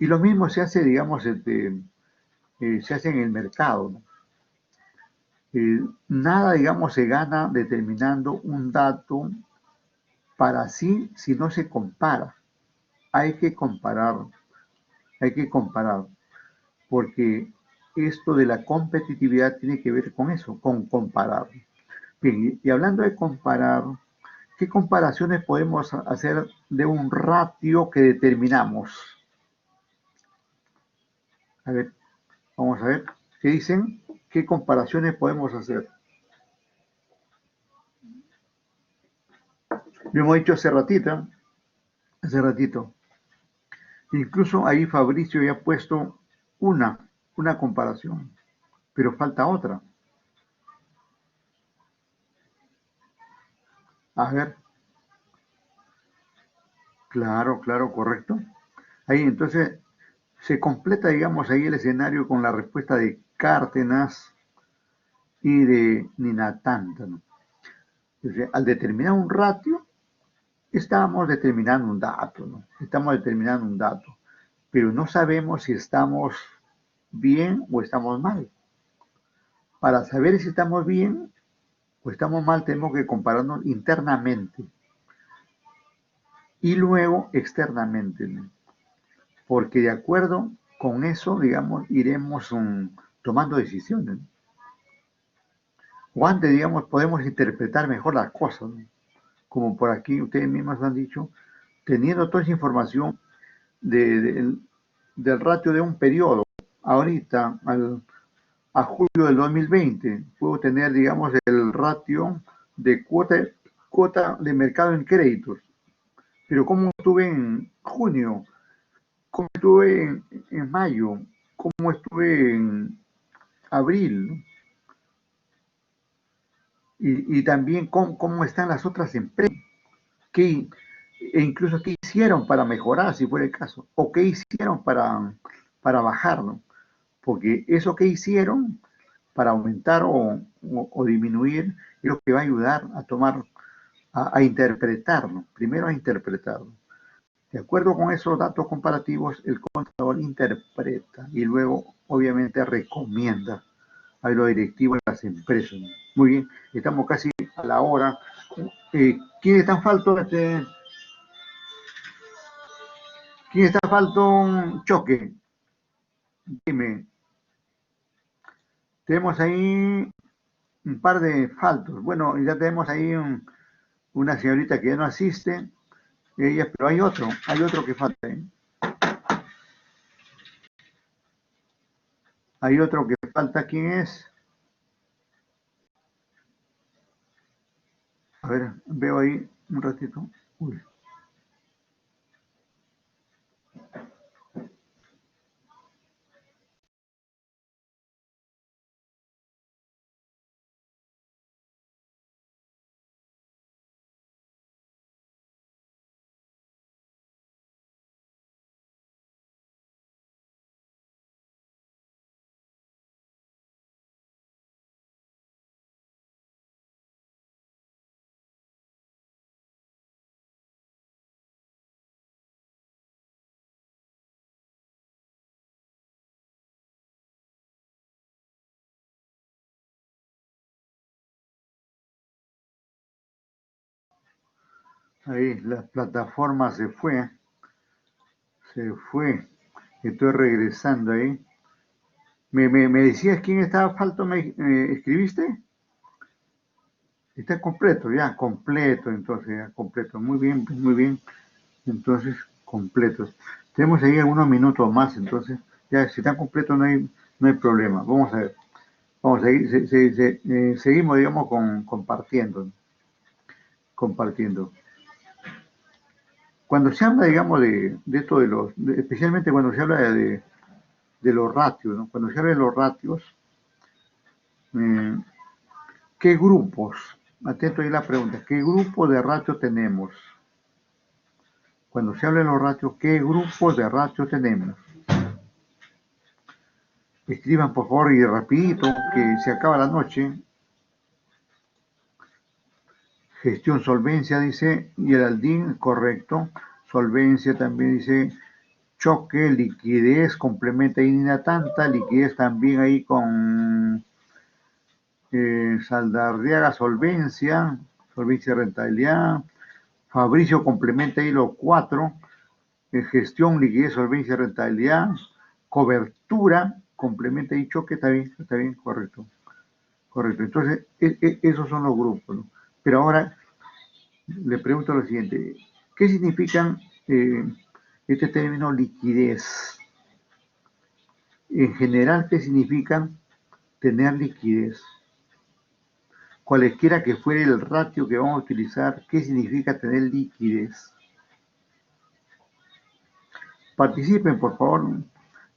Y lo mismo se hace, digamos, se hace en el mercado, ¿no? Nada, digamos, se gana determinando un dato para sí si no se compara. Hay que comparar, porque esto de la competitividad tiene que ver con eso, con comparar. Bien, y hablando de comparar, ¿qué comparaciones podemos hacer de un ratio que determinamos? A ver, vamos a ver, ¿qué dicen? ¿Qué comparaciones podemos hacer? Lo hemos dicho hace ratito. Incluso ahí Fabricio ya ha puesto una comparación, pero falta otra. A ver, claro, correcto. Ahí entonces se completa, digamos, ahí el escenario con la respuesta de Cártenas y de Ninatanta, ¿no? Entonces, al determinar un ratio, estamos determinando un dato, ¿no? Pero no sabemos si estamos bien o estamos mal. Para saber si estamos bien o estamos mal, tenemos que compararnos internamente y luego externamente, ¿no? Porque de acuerdo con eso, digamos, iremos tomando decisiones, ¿no? O antes, digamos, podemos interpretar mejor las cosas, ¿no? como por aquí ustedes mismos han dicho, teniendo toda esa información del ratio de un periodo, ahorita a julio del 2020, puedo tener, digamos, el ratio de cuota de mercado en créditos. Pero ¿cómo estuve en junio? ¿Cómo estuve en mayo? ¿Cómo estuve en abril? Y también cómo están las otras empresas. ¿Qué, e incluso qué hicieron para mejorar, si fuera el caso? ¿O qué hicieron para bajarlo? Porque eso que hicieron para aumentar o disminuir es lo que va a ayudar a tomar, a interpretarlo. Primero a interpretarlo. De acuerdo con esos datos comparativos, el contador interpreta y luego, obviamente, recomienda a los directivos de las empresas. Muy bien, estamos casi a la hora. ¿Quién está falto? ¿Quién está falto un choque? Dime. Tenemos ahí un par de faltos. Bueno, ya tenemos ahí una señorita que ya no asiste. Pero hay otro que falta. Hay otro que falta. ¿Quién es? A ver, veo ahí un ratito. Uy. Ahí la plataforma se fue. Se fue. Estoy regresando ahí. ¿Me decías quién estaba falto? ¿Me escribiste? Está completo, ya, completo, entonces, ya, completo. Muy bien, pues, muy bien. Entonces, completos. Tenemos ahí algunos minutos más, entonces, ya, si están completos no hay problema. Vamos a ver. Vamos a seguir, seguimos, digamos, compartiendo. Compartiendo. Cuando se habla, digamos, de esto especialmente cuando se habla de los ratios, ¿no? Cuando se habla de los ratios, eh, ¿qué grupos? Atento ahí la pregunta, ¿qué grupo de ratios tenemos? Cuando se habla de los ratios, ¿qué grupos de ratios tenemos? Escriban por favor y rapidito, que se acaba la noche. Gestión solvencia dice, y el Aldín, correcto. Solvencia también dice choque, liquidez, complementa ahí tanta, liquidez también ahí con Saldarriaga, solvencia, solvencia rentabilidad. Fabricio complementa ahí los cuatro, gestión, liquidez, solvencia, rentabilidad, cobertura, complementa y choque, está bien, correcto. Correcto. Entonces, esos son los grupos, ¿no? Pero ahora le pregunto lo siguiente, ¿qué significan este término liquidez? En general, ¿qué significa tener liquidez? Cualesquiera que fuere el ratio que vamos a utilizar, ¿qué significa tener liquidez? Participen, por favor,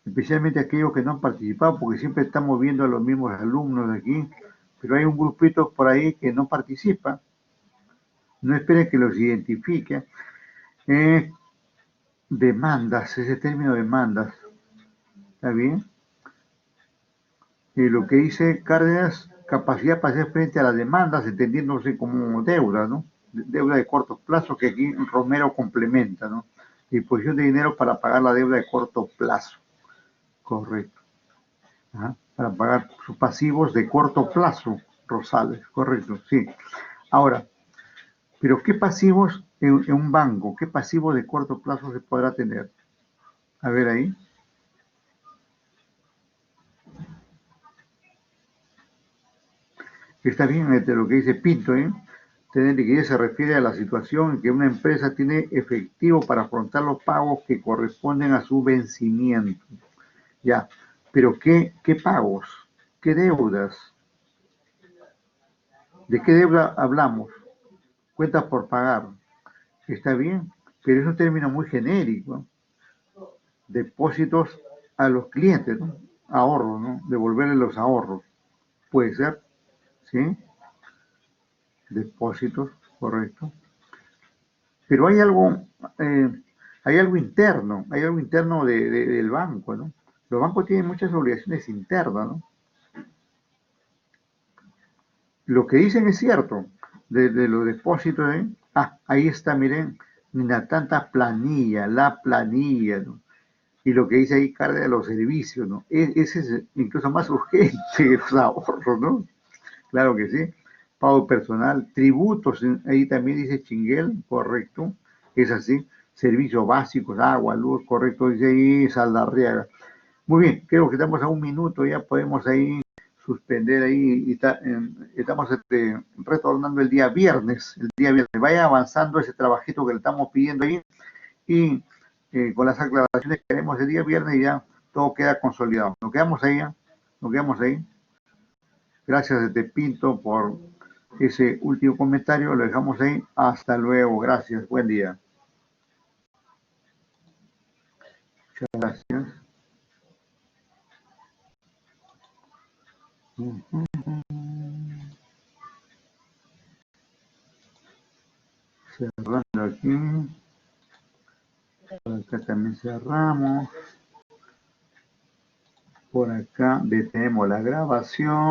especialmente aquellos que no han participado, porque siempre estamos viendo a los mismos alumnos de aquí, pero hay un grupito por ahí que no participa. No esperen que los identifique. Eh, Demandas, ese término demandas, ¿está bien? Lo que dice Cárdenas, capacidad para hacer frente a las demandas, entendiéndose como deuda, ¿no? Deuda de corto plazo, que aquí Romero complementa, ¿no? Disposición de dinero para pagar la deuda de corto plazo. Correcto. Ajá. Para pagar sus pasivos de corto plazo, Rosales, correcto, sí. Ahora, pero ¿qué pasivos en un banco? ¿Qué pasivos de corto plazo se podrá tener? A ver ahí. Está bien lo que dice Pinto, ¿eh? Tener liquidez se refiere a la situación en que una empresa tiene efectivo para afrontar los pagos que corresponden a su vencimiento. Ya, pero ¿qué pagos? ¿Qué deudas? ¿De qué deuda hablamos? Cuentas por pagar. Está bien, pero es un término muy genérico. Depósitos a los clientes, ¿no? Ahorros, ¿no? Devolverle los ahorros. Puede ser, ¿sí? Depósitos, correcto. Pero eh, hay algo interno del banco, ¿no? Los bancos tienen muchas obligaciones internas, ¿no? Lo que dicen es cierto, de los depósitos, ¿eh? Ah, ahí está, miren, la tanta planilla, la planilla, ¿no? Y lo que dice ahí carga de los servicios, ¿no? Ese es incluso más urgente que los ahorros, ¿no? Claro que sí. Pago personal, tributos, ahí también dice Chinguel, correcto, es así. Servicios básicos, agua, luz, correcto, dice ahí Saldarriaga. Muy bien, creo que estamos a un minuto, ya podemos ahí suspender ahí y estamos retornando el día viernes. Vaya avanzando ese trabajito que le estamos pidiendo ahí y con las aclaraciones que haremos el día viernes ya todo queda consolidado. Nos quedamos ahí, ¿eh? Nos quedamos ahí. Gracias, Pinto, por ese último comentario. Lo dejamos ahí. Hasta luego. Gracias. Buen día. Muchas gracias. Cerrando aquí. Por acá también cerramos. Por acá detenemos la grabación.